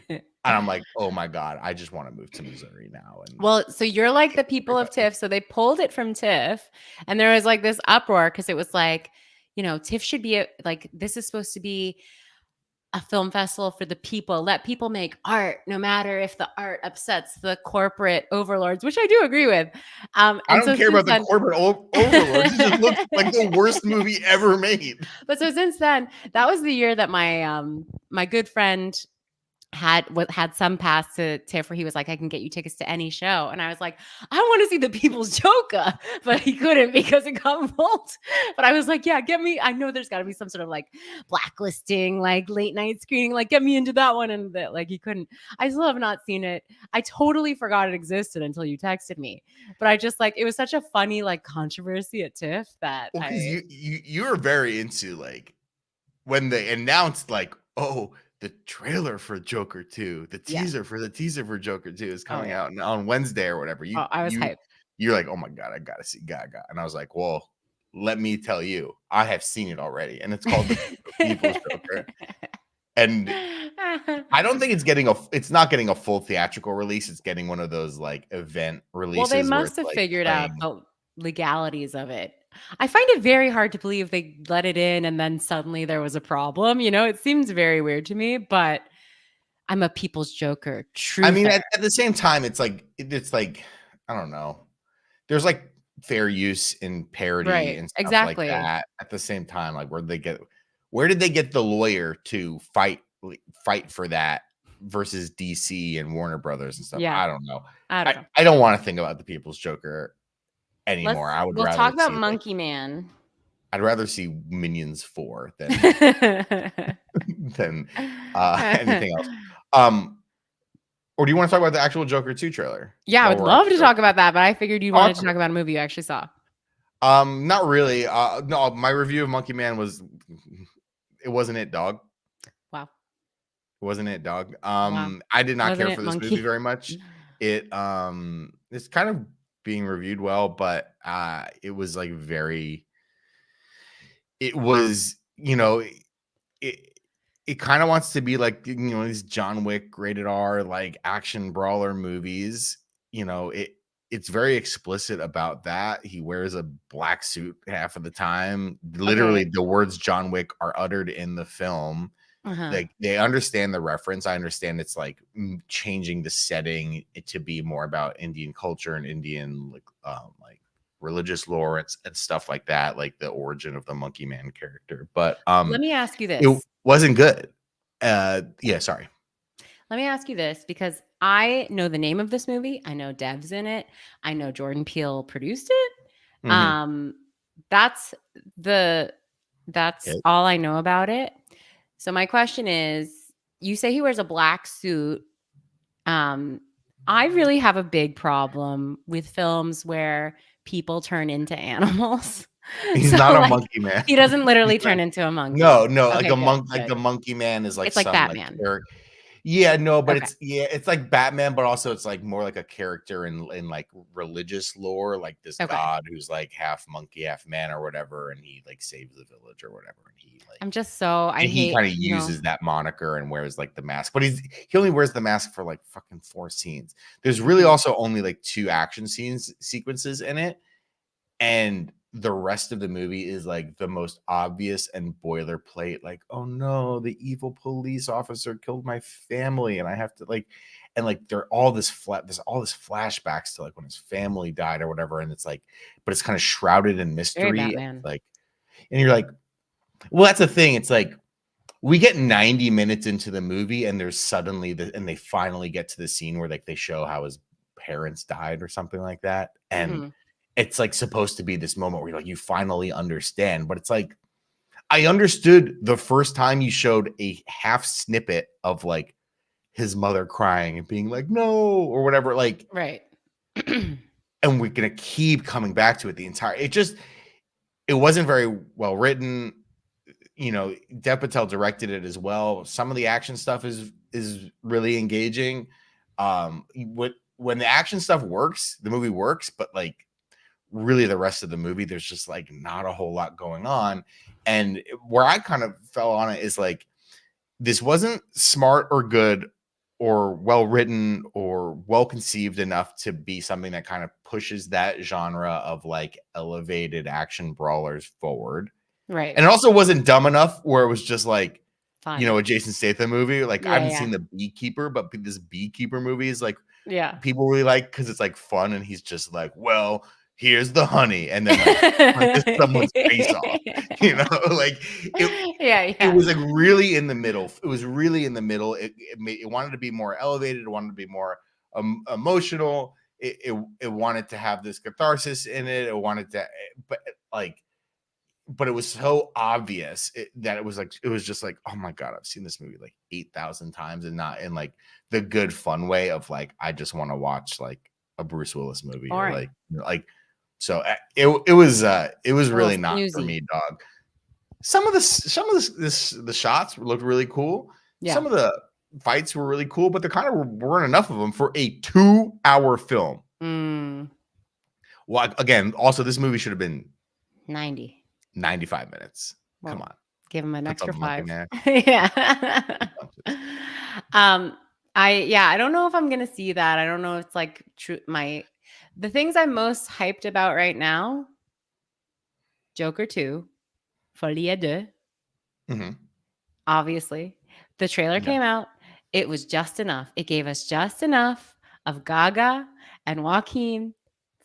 S1: And I'm like, oh my God, I just want to move to Missouri now.
S2: Well, so you're like the people of TIFF. So they pulled it from TIFF, and there was like this uproar because it was like, TIFF should be this is supposed to be a film festival for the people. Let people make art, no matter if the art upsets the corporate overlords, which I do agree with.
S1: I don't care about the corporate overlords. It just looks like the worst movie ever made.
S2: But so since then, that was the year that my my good friend had some pass to TIFF where he was like, I can get you tickets to any show. And I was like, I want to see the People's Joker, but he couldn't because it got pulled. But I was like, yeah, get me. I know there's got to be some sort of like blacklisting, like late night screening, like get me into that one. And that like he couldn't. I still have not seen it. I totally forgot it existed until you texted me. But I just like, it was such a funny like controversy at TIFF that
S1: you were very into like when they announced like, oh, the trailer for Joker 2, the teaser for Joker 2 is coming out on Wednesday or whatever.
S2: I was hyped.
S1: You're like, oh my God, I gotta see Gaga. And I was like, well, let me tell you, I have seen it already. And it's called the People's Joker. And I don't think it's not getting a full theatrical release. It's getting one of those like event releases.
S2: Well, they must have figured out the legalities of it. I find it very hard to believe they let it in and then suddenly there was a problem. It seems very weird to me, but I'm a people's Joker. True.
S1: I mean, at the same time, it's like, I don't know. There's like fair use in parody and stuff like that. At the same time, like where did they get the lawyer to fight for that versus DC and Warner Brothers and stuff?
S2: Yeah.
S1: I don't know. I don't want to think about the People's Joker anymore.
S2: We'll talk about Monkey Man.
S1: I'd rather see Minions 4 than than anything else. Or do you want to talk about the actual Joker 2 trailer?
S2: Yeah, I would love to talk about that, but I figured you wanted to talk about a movie you actually saw.
S1: Not really. No, my review of Monkey Man it wasn't it, dog.
S2: Wow.
S1: It wasn't it, dog.
S2: Wow.
S1: I did not care for this movie very much. It's kind of being reviewed well, but it was like it kind of wants to be like, these John Wick rated R like action brawler movies. It's very explicit about that. He wears a black suit half of the time. Literally, the words John Wick are uttered in the film. Like they understand the reference. I understand it's like changing the setting to be more about Indian culture and Indian like religious lore and stuff like that, like the origin of the Monkey Man character. But
S2: let me ask you this:
S1: it wasn't good. Sorry.
S2: Let me ask you this, because I know the name of this movie. I know Dev's in it. I know Jordan Peele produced it.
S1: Mm-hmm.
S2: That's all I know about it. So my question is, you say he wears a black suit. I really have a big problem with films where people turn into animals.
S1: He's not a monkey man.
S2: He doesn't literally turn into a monkey.
S1: No, like a monkey, like the Monkey Man is like
S2: it's like Batman.
S1: But it's like Batman, but also it's like more like a character in like religious lore, like this god who's like half monkey, half man or whatever, and he like saves the village or whatever. And he kind of uses that moniker and wears like the mask, but he only wears the mask for like fucking 4 scenes. There's really also only like 2 action sequences in it, and the rest of the movie is like the most obvious and boilerplate, like, oh no, the evil police officer killed my family and I have to they're all there's all this flashbacks to like when his family died or whatever, and it's like, but it's kind of shrouded in mystery, and you're like, well, that's the thing. It's like we get 90 minutes into the movie and there's suddenly and they finally get to the scene where like they show how his parents died or something like that, and it's like supposed to be this moment where you finally understand, but it's like, I understood the first time you showed a half snippet of like his mother crying and being like, no, or whatever, like,
S2: right.
S1: And we're going to keep coming back to it it wasn't very well written. Dev Patel directed it as well. Some of the action stuff is really engaging. When the action stuff works, the movie works, but like, really the rest of the movie, there's just like not a whole lot going on. And where I kind of fell on it is like, this wasn't smart or good or well written or well conceived enough to be something that kind of pushes that genre of like elevated action brawlers forward.
S2: Right.
S1: And it also wasn't dumb enough where it was just like, a Jason Statham movie. Like I haven't seen The Beekeeper, but this Beekeeper movie is like, people really like, because it's like fun. And he's just like, well, here's the honey, and then like someone's face off, like it was like really in the middle. It was really in the middle. It wanted to be more elevated. It wanted to be more emotional. It wanted to have this catharsis in it. It wanted to, but it was so obvious that it was just like, oh my God, I've seen this movie like 8,000 times, and not in like the good fun way of like, I just want to watch like a Bruce Willis movie, or like. So it was really not for me, dog. Some of the shots looked really cool. Some of the fights were really cool, but there kind of weren't enough of them for a 2-hour film. Well, again, also this movie should have been 95 minutes. Well, come on.
S2: Give him an extra 5. Yeah. I don't know if I'm gonna see that. I don't know if it's like true. The things I'm most hyped about right now: Joker 2, Folie Deux. Obviously, the trailer came out. It was just enough. It gave us just enough of Gaga and Joaquin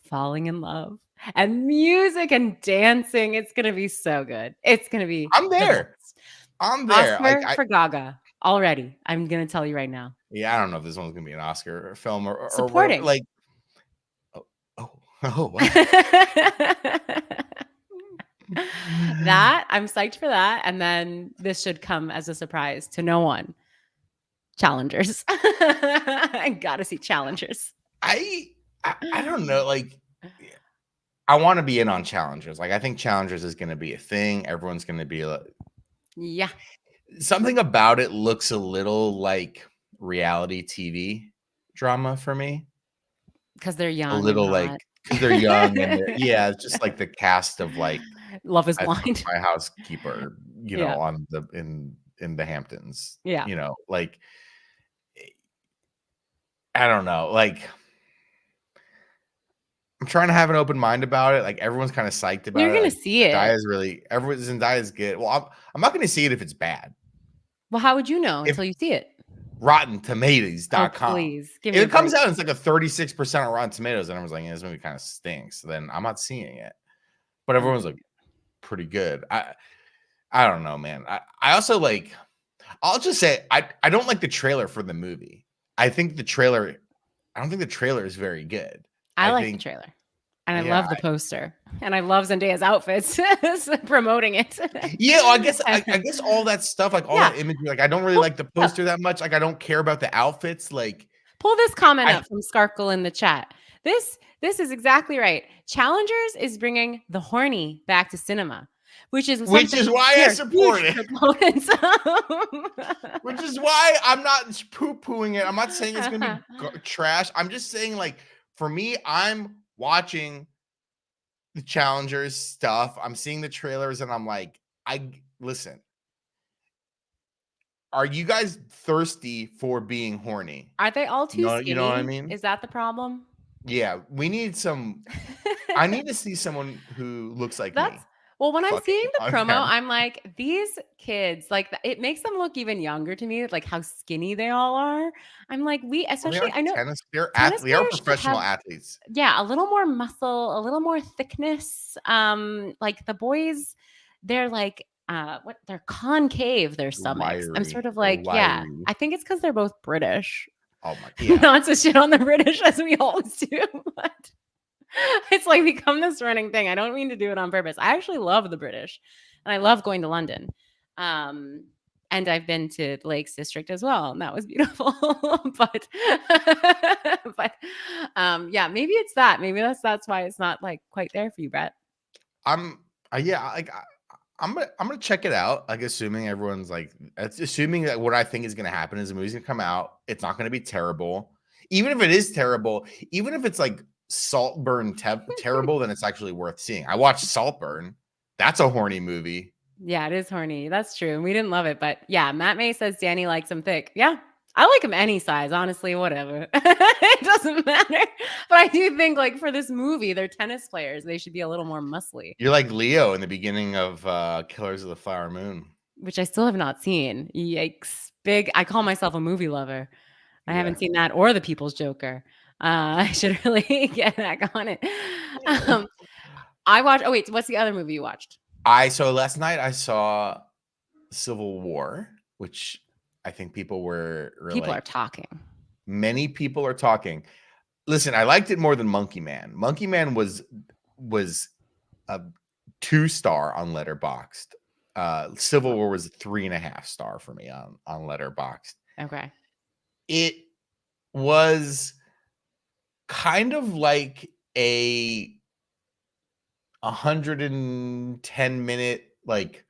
S2: falling in love and music and dancing. It's gonna be so good. It's gonna be.
S1: I'm there.
S2: Oscar for Gaga already. I'm gonna tell you right now.
S1: Yeah, I don't know if this one's gonna be an Oscar film or
S2: supporting.
S1: Like, wow.
S2: That I'm psyched for that, and then this should come as a surprise to no one. Challengers. I gotta see Challengers.
S1: I don't know. Like, I want to be in on Challengers. Like, I think Challengers is going to be a thing. Everyone's going to be like,
S2: yeah.
S1: Something about it looks a little like reality TV drama for me.
S2: Because they're young.
S1: A little like because they're young and yeah, it's just like the cast of like
S2: Love is Blind.
S1: My Housekeeper, you know, on the in the Hamptons.
S2: Yeah,
S1: you know, like I don't know, like. I'm trying to have an open mind about it. Like everyone's kind of psyched about it.
S2: You're gonna see it.
S1: Zendaya's good. Well, I'm not gonna see it if it's bad.
S2: Well, how would you know until you see it?
S1: RottenTomatoes.com.
S2: Oh, please give me.
S1: If it comes out and it's like a 36% on Rotten Tomatoes, and everyone's like, yeah, this movie kind of stinks. Then I'm not seeing it. But everyone's like, pretty good. I don't know, man. I also like. I'll just say I don't like the trailer for the movie. I don't think the trailer is very good.
S2: I like the trailer. And I love the poster. And I love Zendaya's outfits promoting it.
S1: Yeah, well, I guess all that stuff, like all that imagery, like I don't really like the poster that much. Like I don't care about the outfits. Like
S2: pull this comment up from Skarkle in the chat. This is exactly right. Challengers is bringing the horny back to cinema. Which is
S1: why I support it. Which is why I'm not poo-pooing it. I'm not saying it's gonna be trash. I'm just saying, like, for me, I'm watching the Challengers stuff. I'm seeing the trailers, and I'm like, listen. Are you guys thirsty for being horny?
S2: Are they all too skinny?
S1: You know what I mean?
S2: Is that the problem?
S1: Yeah, we need some. I need to see someone who looks like me.
S2: Well, when I'm seeing the promo, I'm like, these kids, like, it makes them look even younger to me, like how skinny they all are. I'm like, especially, I know
S1: they are professional athletes.
S2: Yeah, a little more muscle, a little more thickness. Like the boys, they're like, they're concave, their stomachs. I'm sort of like, yeah, I think it's because they're both British.
S1: Oh my God.
S2: Not to shit on the British as we always do, but. It's like become this running thing. I don't mean to do it on purpose. I actually love the British and I love going to London. And I've been to the Lakes District as well. And that was beautiful. but yeah, maybe it's that. Maybe that's why it's not like quite there for you, Brett.
S1: I'm gonna check it out. Like assuming everyone's like, assuming that what I think is gonna happen is the movie's gonna come out. It's not gonna be terrible. Even if it is terrible, even if it's like Saltburn terrible, then it's actually worth seeing. I watched Saltburn. That's a horny movie.
S2: Yeah, it is horny. That's true. And we didn't love it, but yeah, Matt May says Danny likes him thick. Yeah, I like him any size, honestly, whatever. It doesn't matter. But I do think like for this movie, they're tennis players. They should be a little more muscly.
S1: You're like Leo in the beginning of Killers of the Flower Moon,
S2: which I still have not seen. Yikes. I call myself a movie lover. I haven't seen that or The People's Joker. I should really get back on it. I watched. Oh wait, what's the other movie you watched?
S1: So last night I saw Civil War, which I think people were
S2: are talking.
S1: Many people are talking. Listen, I liked it more than Monkey Man. Monkey Man was a 2-star on Letterboxd. Civil War was a 3.5 star for me on Letterboxd.
S2: Okay.
S1: It was kind of like a 110-minute like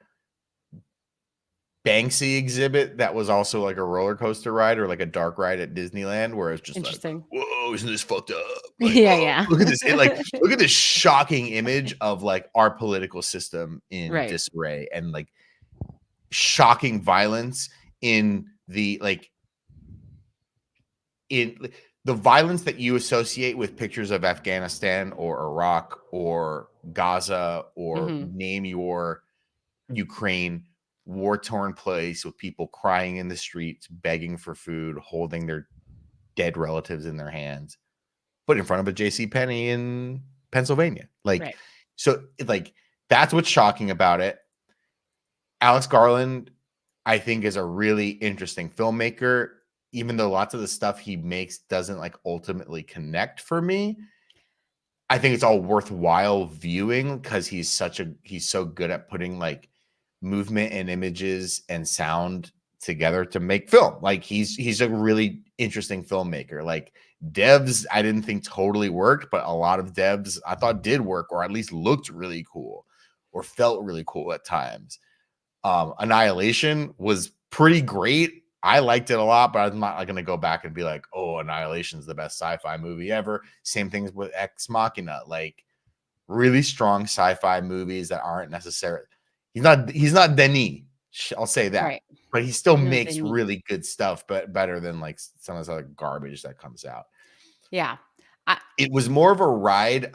S1: Banksy exhibit that was also like a roller coaster ride or like a dark ride at Disneyland, where it's just like, whoa, isn't this fucked up? Like,
S2: yeah.
S1: Look at this. Look at this shocking image of like our political system in disarray, and like shocking violence in the the violence that you associate with pictures of Afghanistan or Iraq or Gaza or name your Ukraine war-torn place with people crying in the streets, begging for food, holding their dead relatives in their hands, but in front of a JCPenney in Pennsylvania. So that's what's shocking about it. Alex Garland, I think, is a really interesting filmmaker, even though lots of the stuff he makes doesn't like ultimately connect for me. I think it's all worthwhile viewing because he's so good at putting like movement and images and sound together to make film. Like he's a really interesting filmmaker. Like Devs, I didn't think totally worked, but a lot of Devs I thought did work, or at least looked really cool or felt really cool at times. Annihilation was pretty great. I liked it a lot, but I'm not going to go back and be like, oh, Annihilation is the best sci-fi movie ever. Same things with Ex Machina, like really strong sci-fi movies that aren't necessarily. He's not Denis. I'll say that, but he still makes really good stuff, but better than like some of this other garbage that comes out.
S2: Yeah,
S1: it was more of a ride.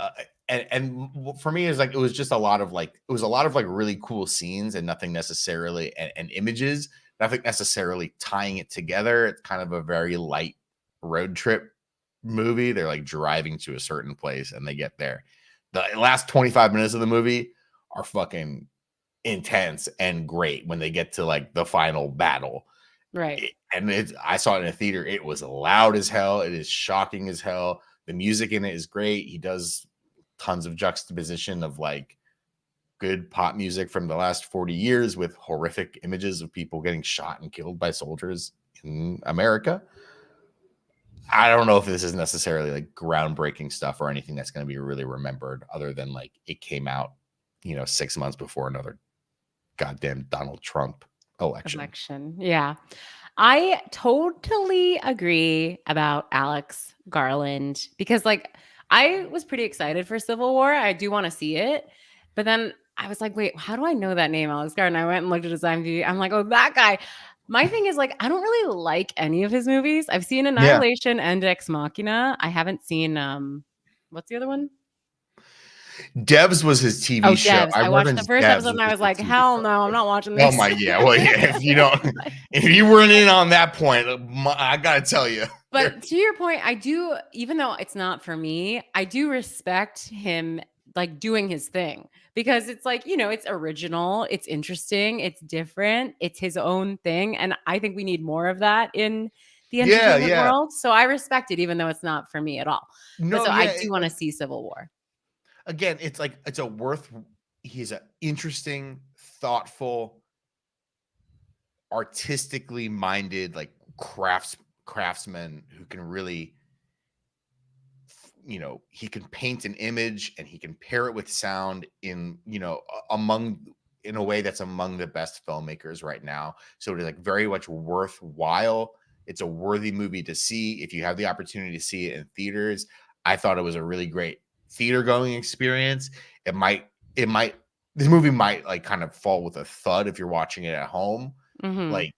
S1: And for me, it was just a lot of really cool scenes and nothing necessarily and images, nothing necessarily tying it together. It's kind of a very light road trip movie. They're like driving to a certain place and they get there. The last 25 minutes of the movie are fucking intense and great when they get to like the final battle. I saw it in a theater. It was loud as hell. It is shocking as hell. The music in it is great. He does tons of juxtaposition of like good pop music from the last 40 years with horrific images of people getting shot and killed by soldiers in America. I don't know if this is necessarily like groundbreaking stuff or anything that's going to be really remembered, other than like it came out, 6 months before another goddamn Donald Trump election.
S2: Yeah. I totally agree about Alex Garland because like I was pretty excited for Civil War. I do want to see it. But then I was like, wait, how do I know that name, Alex Garland? I went and looked at his IMDb. I'm like, oh, that guy. My thing is like, I don't really like any of his movies. I've seen Annihilation and Ex Machina. I haven't seen, what's the other one?
S1: Devs was his TV show.
S2: Devs. I watched the first episode and I was like, hell no, I'm not watching this.
S1: Oh my, yeah. Well, yeah, if you weren't in on that point, I got to tell you.
S2: But to your point, I do, even though it's not for me, I do respect him like doing his thing because it's like, it's original, it's interesting, it's different, it's his own thing. And I think we need more of that in the entertainment world. So I respect it, even though it's not for me at all. I do want to see Civil War.
S1: Again, he's an interesting, thoughtful, artistically minded, like craftsman who can really, he can paint an image and he can pair it with sound in a way that's among the best filmmakers right now. So it is like very much worthwhile. It's a worthy movie to see. If you have the opportunity to see it in theaters, I thought it was a really great theater going experience. This movie might like kind of fall with a thud if you're watching it at home. Like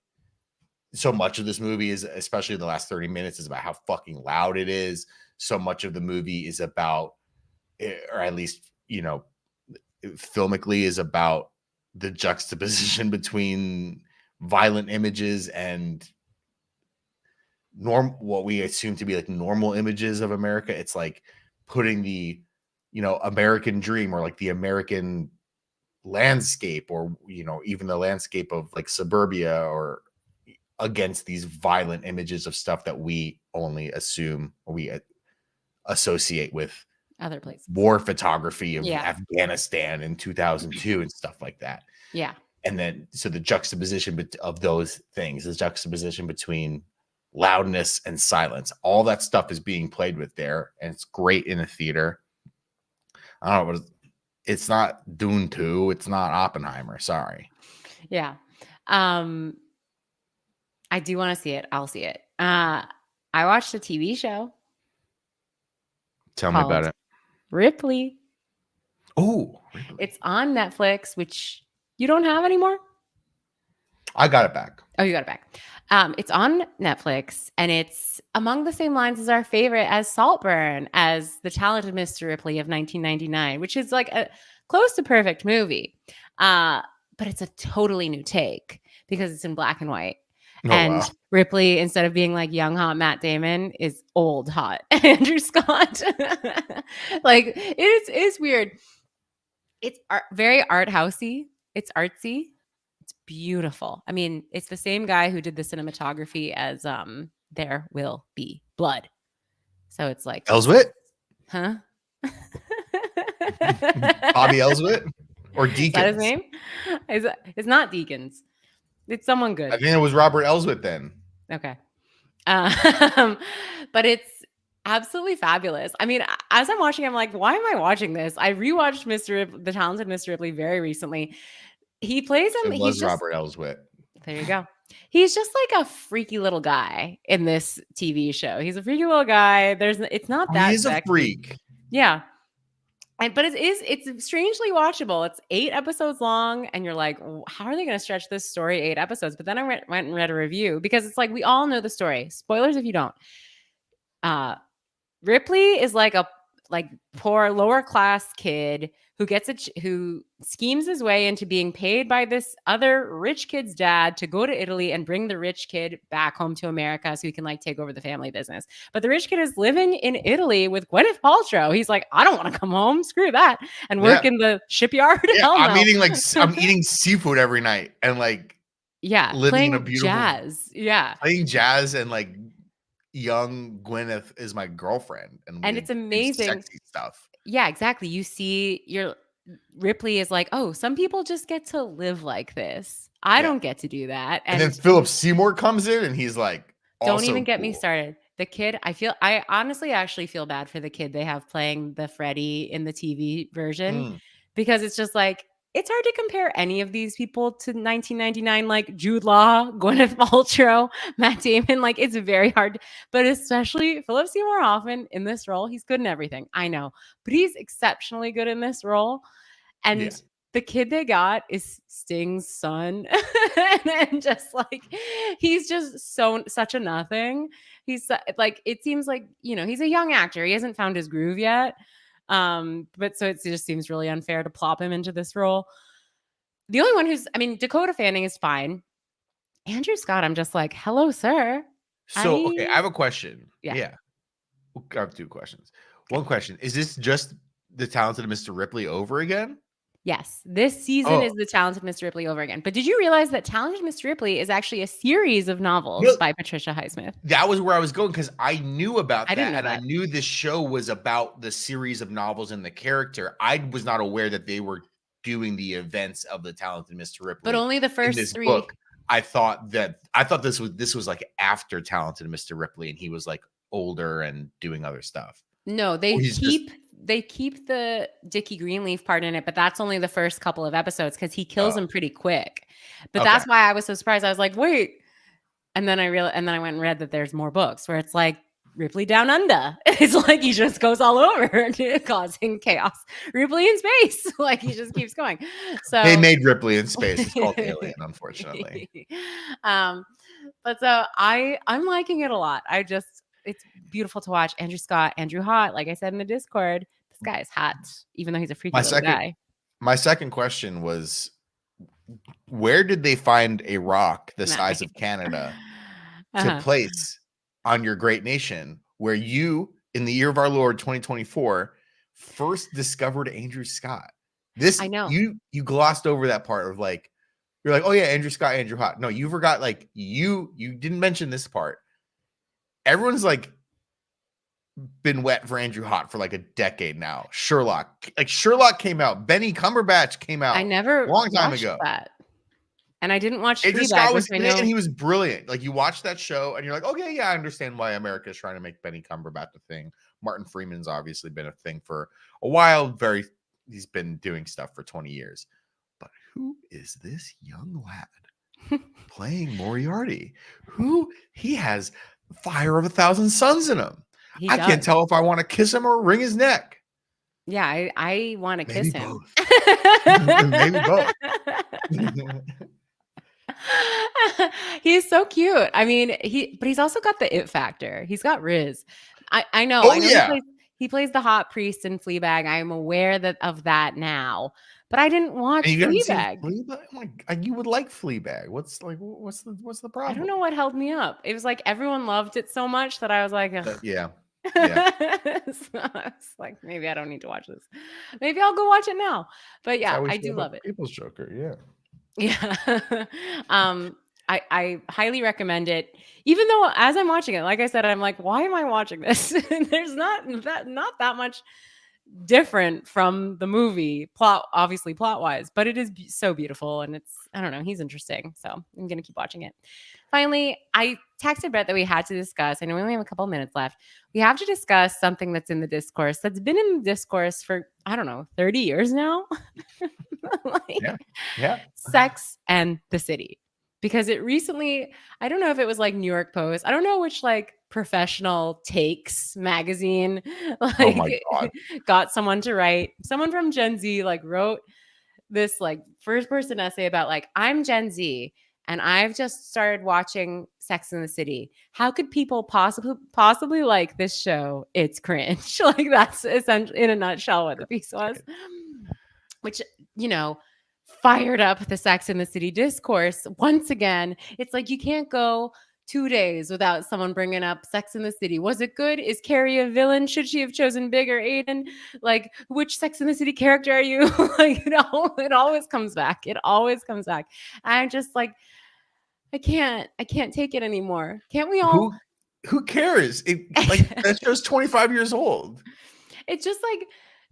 S1: so much of this movie is, especially the last 30 minutes, is about how fucking loud it is. So much of the movie is about, or at least, filmically is about the juxtaposition between violent images and what we assume to be like normal images of America. It's like putting the, American dream or like the American landscape or, even the landscape of like suburbia or against these violent images of stuff that we only assume we associate with
S2: other places,
S1: war photography of Afghanistan in 2002 and stuff like that.
S2: Yeah.
S1: And then, so the juxtaposition of those things, the juxtaposition between loudness and silence, all that stuff is being played with there. And it's great in a theater. I don't know. It's not Dune 2. It's not Oppenheimer. Sorry.
S2: Yeah. I do want to see it. I'll see it. I watched a TV show.
S1: Tell me about it.
S2: Ripley.
S1: Oh,
S2: it's on Netflix, which you don't have anymore.
S1: I got it back.
S2: Oh, you got it back. It's on Netflix, and it's among the same lines as our favorite, as Saltburn, as The Talented Mr. Ripley of 1999, which is like a close to perfect movie. But it's a totally new take because it's in black and white.
S1: Oh,
S2: and
S1: wow.
S2: Ripley, instead of being like young, hot Matt Damon, is old, hot Andrew Scott. Like, it's weird. It's very art housey. It's artsy. It's beautiful. I mean, it's the same guy who did the cinematography as There Will Be Blood. So it's like
S1: Elswit?
S2: Huh?
S1: Bobby Elswit? Or Deakins?
S2: Is that his name? It's not Deakins. It's someone good.
S1: I think it was Robert Elswit then.
S2: Okay. But it's absolutely fabulous. I mean, as I'm watching, I'm like, why am I watching this? I rewatched The Talented Mr. Ripley very recently. He plays him.
S1: It was Robert Elswit.
S2: There you go. He's just like a freaky little guy in this TV show. He's a freaky little guy. It's not that
S1: He's
S2: sexy.
S1: A freak.
S2: Yeah. But it's strangely watchable. It's 8 episodes long, and you're like, how are they going to stretch this story 8 episodes? But then I went and read a review, because it's like, we all know the story. Spoilers if you don't. Ripley is like a poor lower class kid who schemes his way into being paid by this other rich kid's dad to go to Italy and bring the rich kid back home to America so he can like take over the family business. But the rich kid is living in Italy with Gwyneth Paltrow. He's like, I don't want to come home. Screw that. And work in the shipyard.
S1: Yeah,
S2: Hell no.
S1: I'm eating seafood every night and like living in a beautiful
S2: jazz. Yeah.
S1: Playing jazz, and like young Gwyneth is my girlfriend, and
S2: it's amazing.
S1: Sexy stuff.
S2: Yeah, exactly. You see, Ripley is like, oh, some people just get to live like this. I don't get to do that.
S1: And then Philip Seymour comes in, and he's like,
S2: don't even get me started. The kid, I honestly actually feel bad for the kid they have playing the Freddy in the TV version, because it's just like, it's hard to compare any of these people to 1999, like Jude Law, Gwyneth Paltrow, Matt Damon. Like, it's very hard, but especially Philip Seymour Hoffman in this role. He's good in everything, I know, but he's exceptionally good in this role. And the kid they got is Sting's son. and just like, he's just such a nothing. He's like, it seems like, he's a young actor. He hasn't found his groove yet. But so it just seems really unfair to plop him into this role. The only one Dakota Fanning is fine. Andrew Scott, I'm just like, hello, sir.
S1: So, okay, I have a question.
S2: Yeah.
S1: I have 2 questions. One question, is this just The Talented Mr. Ripley over again?
S2: Yes, this season is The Talented Mr. Ripley over again. But did you realize that Talented Mr. Ripley is actually a series of novels by Patricia Highsmith?
S1: That was where I was going, because I knew about that,
S2: and
S1: I knew this show was about the series of novels and the character. I was not aware that they were doing the events of The Talented Mr. Ripley.
S2: But only the first 3.
S1: Book. I thought this was like after Talented Mr. Ripley, and he was like older and doing other stuff.
S2: No, they keep the Dickie Greenleaf part in it, but that's only the first couple of episodes, because he kills him pretty quick. But that's why I was so surprised. I was like, wait. And then I went and read that there's more books where it's like Ripley Down Under. It's like he just goes all over causing chaos. Ripley in space. Like, he just keeps going. So
S1: they made Ripley in space. It's called Alien, unfortunately.
S2: But so I'm liking it a lot. It's beautiful to watch. Andrew Scott, Andrew Hot, like I said in the Discord, this guy is hot, even though he's a freaky little guy.
S1: My second question was, where did they find a rock the size of Canada to place on your great nation, where you, in the year of our Lord 2024, first discovered Andrew Scott?
S2: I know.
S1: You glossed over that part of like, you're like, oh yeah, Andrew Scott, Andrew Hot. No, you forgot, like, you didn't mention this part. Everyone's like been wet for Andrew Hot for like a decade now. Sherlock came out. Benny Cumberbatch came out.
S2: I never
S1: long time ago.
S2: That. And I didn't watch
S1: Andrew Scott was in it, and he was brilliant. Like, you watch that show and you're like, okay, yeah, I understand why America is trying to make Benny Cumberbatch a thing. Martin Freeman's obviously been a thing for a while. He's been doing stuff for 20 years. But who is this young lad playing Moriarty, who he has fire of 1,000 suns in him. I can't tell if I want to kiss him or wring his neck.
S2: Yeah, I want to kiss him.
S1: Maybe both.
S2: He's so cute. I mean, but he's also got the it factor. He's got Riz. I know.
S1: Oh,
S2: I know
S1: yeah.
S2: he plays the hot priest in Fleabag. I am aware of that now, but I didn't watch Fleabag.
S1: Fleabag? You would like Fleabag. What's the problem?
S2: I don't know what held me up. It was like everyone loved it so much that I was like,
S1: yeah.
S2: So I was like, maybe I don't need to watch this. Maybe I'll go watch it now. But yeah, I do love it.
S1: People's Joker, yeah.
S2: Yeah. I highly recommend it. Even though as I'm watching it, like I said, I'm like, why am I watching this? There's not that much different from the movie obviously plot wise, but it is so beautiful and I don't know, he's interesting. So I'm going to keep watching it. Finally, I texted Brett that we had to discuss. I know we only have a couple minutes left. We have to discuss something that's in the discourse that's been in the discourse for, I don't know, 30 years now.
S1: Yeah.
S2: Sex and the City. Because it recently, I don't know if it was like New York Post. I don't know which like professional takes magazine
S1: Oh my God.
S2: got someone to write. Someone from Gen Z like wrote this like first person essay about like, I'm Gen Z and I've just started watching Sex and the City. How could people possibly like this show? It's cringe. Like that's essentially in a nutshell what the piece was. Which, fired up the Sex and the City discourse. Once again, it's like you can't go 2 days without someone bringing up Sex and the City. Was it good? Is Carrie a villain? Should she have chosen Big or Aiden? Like, which Sex and the City character are you? Like, it always comes back. It always comes back. I'm just like, I can't take it anymore. Can't we all?
S1: Who cares? That show's 25 years old.
S2: It's just like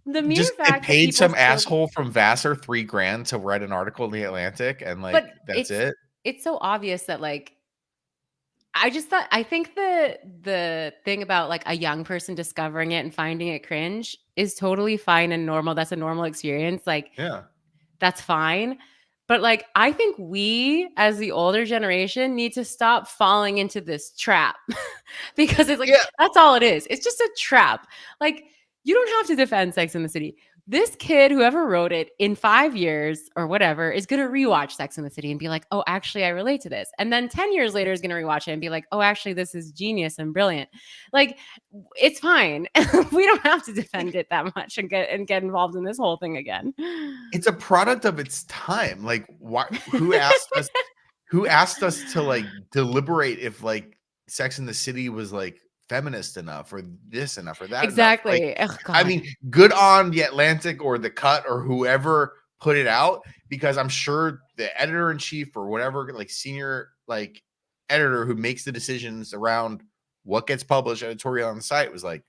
S2: the mere fact
S1: it paid some asshole from Vassar $3,000 to write an article in the Atlantic, and that's it.
S2: It's so obvious that I think the thing about like a young person discovering it and finding it cringe is totally fine and normal. That's a normal experience. Like,
S1: yeah,
S2: that's fine. But like, I think we as the older generation need to stop falling into this trap because it's like, that's all it is. It's just a trap. Like, you don't have to defend Sex and the City. This kid, whoever wrote it, in 5 years or whatever, is going to rewatch Sex and the City and be like, oh, actually, I relate to this. And then 10 years later is going to rewatch it and be like, oh, actually, this is genius and brilliant. Like, it's fine. We don't have to defend it that much and get involved in this whole thing again.
S1: It's a product of its time. Like, who asked us? Who asked us to like deliberate if like Sex and the City was like feminist enough or this enough or that
S2: exactly
S1: enough. I mean, good on the Atlantic or the Cut or whoever put it out, because I'm sure the editor-in-chief or whatever like senior like editor who makes the decisions around what gets published editorial on the site was like,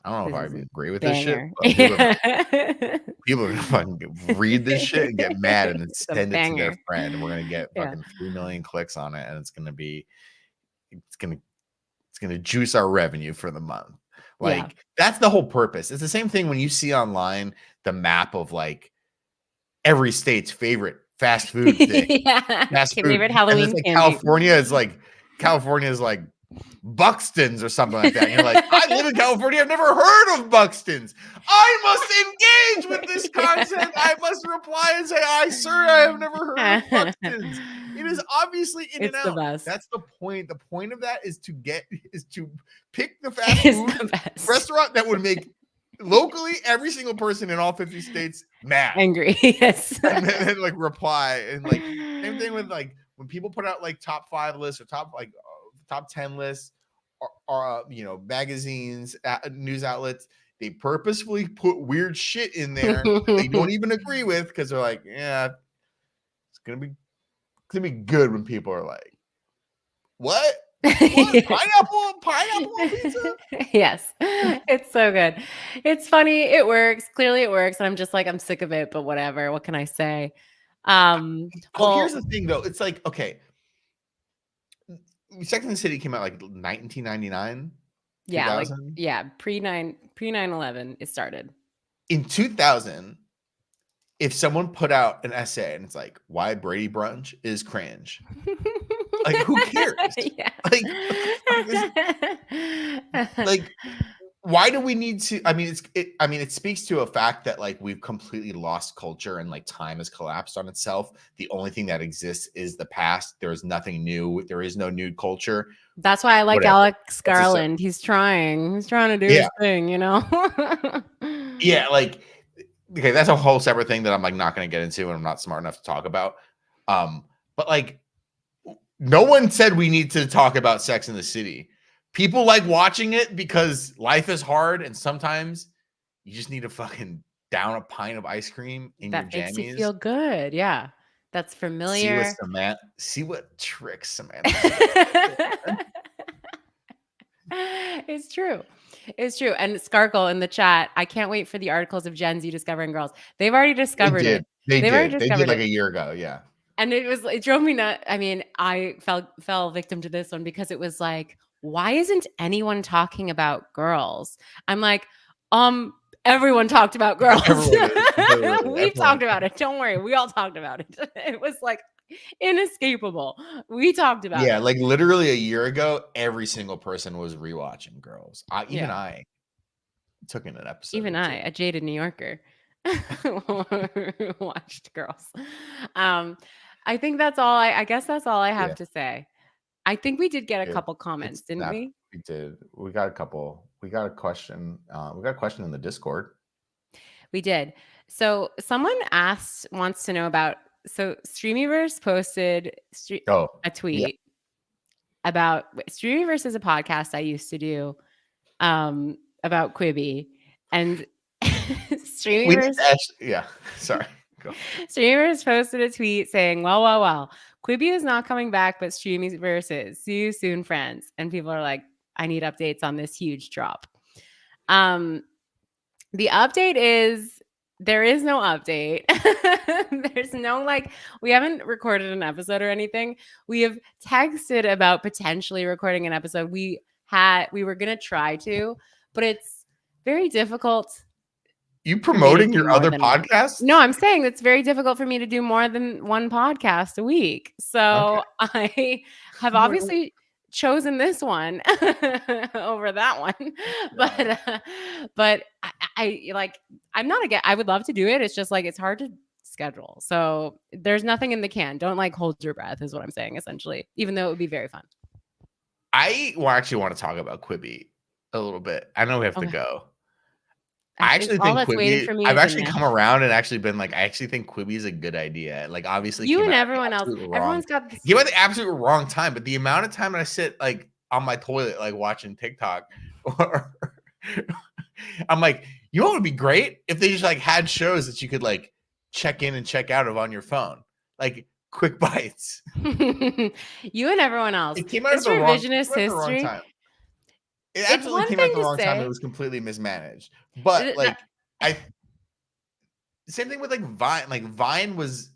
S1: I don't know if I agree with this shit, but people are gonna fucking read this shit and get mad and then send it to their friend, and we're gonna get fucking 3 million clicks on it, and it's gonna juice our revenue for the month. Like, that's the whole purpose. It's the same thing when you see online the map of like every state's favorite fast food thing.
S2: Favorite Halloween
S1: candy. California is like Buxton's or something like that. And you're like, I live in California. I've never heard of Buxton's. I must engage with this content. I must reply and say, sir, I have never heard of Buxton's. It is obviously in and out.
S2: The best.
S1: That's the point. The point of that is to pick the fast food restaurant that would make locally every single person in all 50 states mad,
S2: angry. Yes.
S1: And then like reply, and like same thing with like when people put out like top 5 lists or top 10 lists or magazines, news outlets. They purposefully put weird shit in there they don't even agree with, because they're like, yeah, it's gonna be good when people are like, what? Pineapple on pizza?
S2: Yes, it's so good. It's funny. It works. Clearly, it works. And I'm just like, I'm sick of it. But whatever. What can I say?
S1: Here's the thing, though. It's like, okay, Sex and the City came out like 1999.
S2: Yeah, 2000? Pre 9/11 it started.
S1: In 2000, if someone put out an essay and it's like, why Brady Brunch is cringe. Like, who cares?
S2: Yeah.
S1: Like, what the fuck is, like, why do we need to? I mean, it speaks to a fact that like we've completely lost culture and like time has collapsed on itself. The only thing that exists is the past. There is nothing new. There is no nude culture.
S2: That's why I like
S1: Whatever.
S2: Alex Garland. He's trying to do his thing, you know?
S1: Yeah, like, okay, that's a whole separate thing that I'm like not going to get into and I'm not smart enough to talk about. But like, no one said we need to talk about Sex in the City. People like watching it because life is hard and sometimes you just need to fucking down a pint of ice cream in your jammies.
S2: That makes you feel good. Yeah. That's familiar.
S1: See what tricks Samantha.
S2: It's true. It's true. And Skarkle in the chat, I can't wait for the articles of Gen Z discovering girls. They've already discovered it.
S1: They did like a year ago. Yeah.
S2: And it drove me nuts. I mean, I fell victim to this one because it was like, why isn't anyone talking about girls? I'm like, everyone talked about girls. We've talked about it. Don't worry. We all talked about it. It was like inescapable. We talked about it.
S1: Yeah, like literally a year ago, every single person was rewatching Girls. I took in an episode.
S2: Even I, a jaded New Yorker, watched Girls. I think that's all. I guess that's all I have to say. I think we did get a couple comments, didn't we?
S1: We did. We got a couple. We got a question. We got a question in the Discord.
S2: We did. So someone wants to know about. So Streamyverse posted a tweet about Streamyverse is a podcast I used to do about Quibi, and Streamyverse.
S1: Sorry. Go.
S2: Streamyverse posted a tweet saying, well, Quibi is not coming back, but Streamyverse is. See you soon, friends. And people are like, I need updates on this huge drop. The update is there is no update. There's no we haven't recorded an episode or anything. We have texted about potentially recording an episode. We were going to try to, but it's very difficult.
S1: You promoting your other podcasts?
S2: No, I'm saying it's very difficult for me to do more than one podcast a week. So I have obviously chosen this one over that one. But I'm not against. I would love to do it. It's just it's hard to schedule. So there's nothing in the can. Don't hold your breath is what I'm saying essentially, even though it would be very fun.
S1: I actually want to talk about Quibi a little bit. I know we have to go. I actually think Quibi. I've actually come around and actually been I actually think Quibi is a good idea. Obviously,
S2: you and everyone else, everyone's got this.
S1: Came at the absolute wrong time, but the amount of time I sit on my toilet watching TikTok, or I'm you know what would be great if they just had shows that you could check in and check out of on your phone, quick bites.
S2: You and everyone else.
S1: It came out of the revisionist history. It absolutely came at the wrong time. It was completely mismanaged. But same thing with Vine. Vine was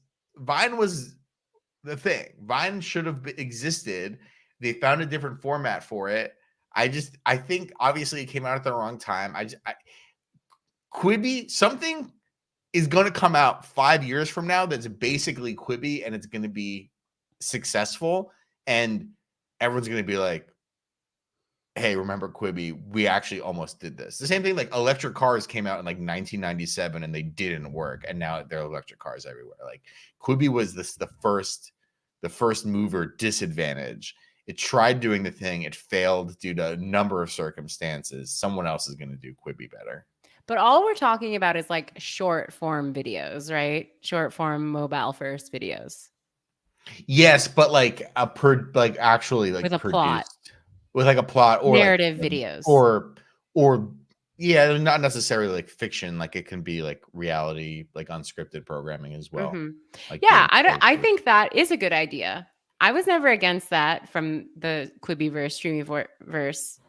S1: the thing. Vine should have existed. They found a different format for it. I think obviously it came out at the wrong time. Quibi, something is going to come out 5 years from now that's basically Quibi, and it's going to be successful, and everyone's going to be like, hey, remember Quibi? We actually almost did this. The same thing, electric cars came out in 1997 and they didn't work, and now there are electric cars everywhere. Quibi was the first mover disadvantage. It tried doing the thing, it failed due to a number of circumstances. Someone else is going to do Quibi better.
S2: But all we're talking about is short form videos, right? Short form mobile first videos.
S1: Yes, but actually
S2: with a
S1: produced.
S2: Plot.
S1: With a plot or
S2: narrative videos
S1: or not necessarily fiction. It can be reality, unscripted programming as well.
S2: Mm-hmm. I think that is a good idea. I was never against that from the Quibiverse, Streamyverse.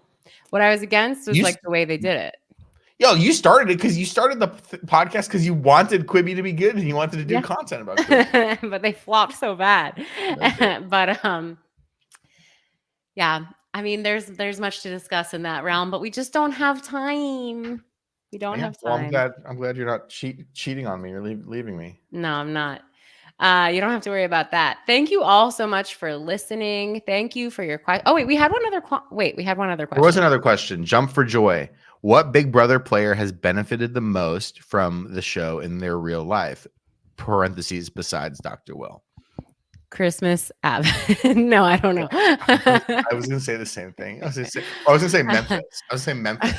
S2: What I was against was the way they did it.
S1: Yo, you started it because you started the podcast because you wanted Quibi to be good and you wanted to do content about Quibi.
S2: But they flopped so bad. But yeah. I mean, there's much to discuss in that realm, but we just don't have time. We don't have
S1: Well,
S2: time.
S1: I'm glad you're not cheating on me or leaving me.
S2: No, I'm not. You don't have to worry about that. Thank you all so much for listening. Thank you for your question. Oh, wait, we had one other question.
S1: There was another question. Jump for joy. What Big Brother player has benefited the most from the show in their real life? Parentheses besides Dr. Will.
S2: Christmas Ave. No, I don't know.
S1: I was gonna say the same thing. I was gonna say Memphis. I was saying Memphis.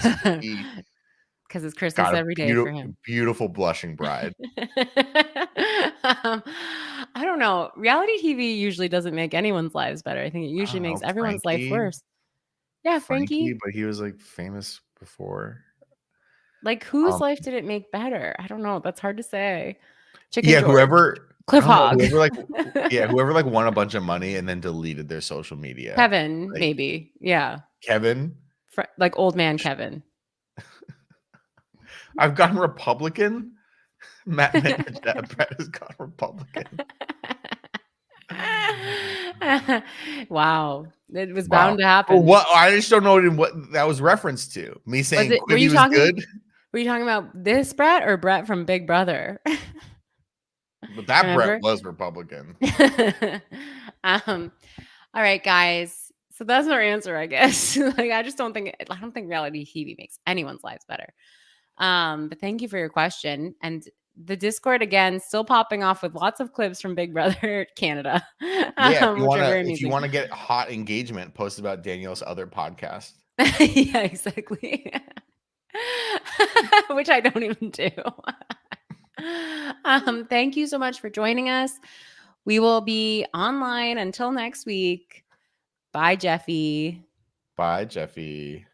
S2: Because it's Christmas every day for him.
S1: Beautiful blushing bride.
S2: I don't know. Reality TV usually doesn't make anyone's lives better. I think it usually makes everyone's life worse. Yeah, Frankie.
S1: But he was like famous before.
S2: Like whose life did it make better? I don't know. That's hard to say.
S1: Whoever
S2: Cliff Hogg.
S1: Whoever like won a bunch of money and then deleted their social media.
S2: Kevin, maybe. Yeah.
S1: Kevin.
S2: Like old man Kevin.
S1: I've gotten Republican. Brett has gone Republican.
S2: Wow. It was bound to happen.
S1: Well, what? I just don't know what that was referenced to. Me saying
S2: were you talking about this Brett or Brett from Big Brother?
S1: But that Brett was Republican.
S2: All right, guys. So that's our answer, I guess. Like, I don't think reality TV makes anyone's lives better. But thank you for your question. And the Discord, again, still popping off with lots of clips from Big Brother Canada.
S1: Yeah, if you want to get hot engagement, post about Danielle's other podcast.
S2: Yeah, exactly. Which I don't even do. Thank you so much for joining us. We will be online until next week. Bye, Jeffy.
S1: Bye, Jeffy.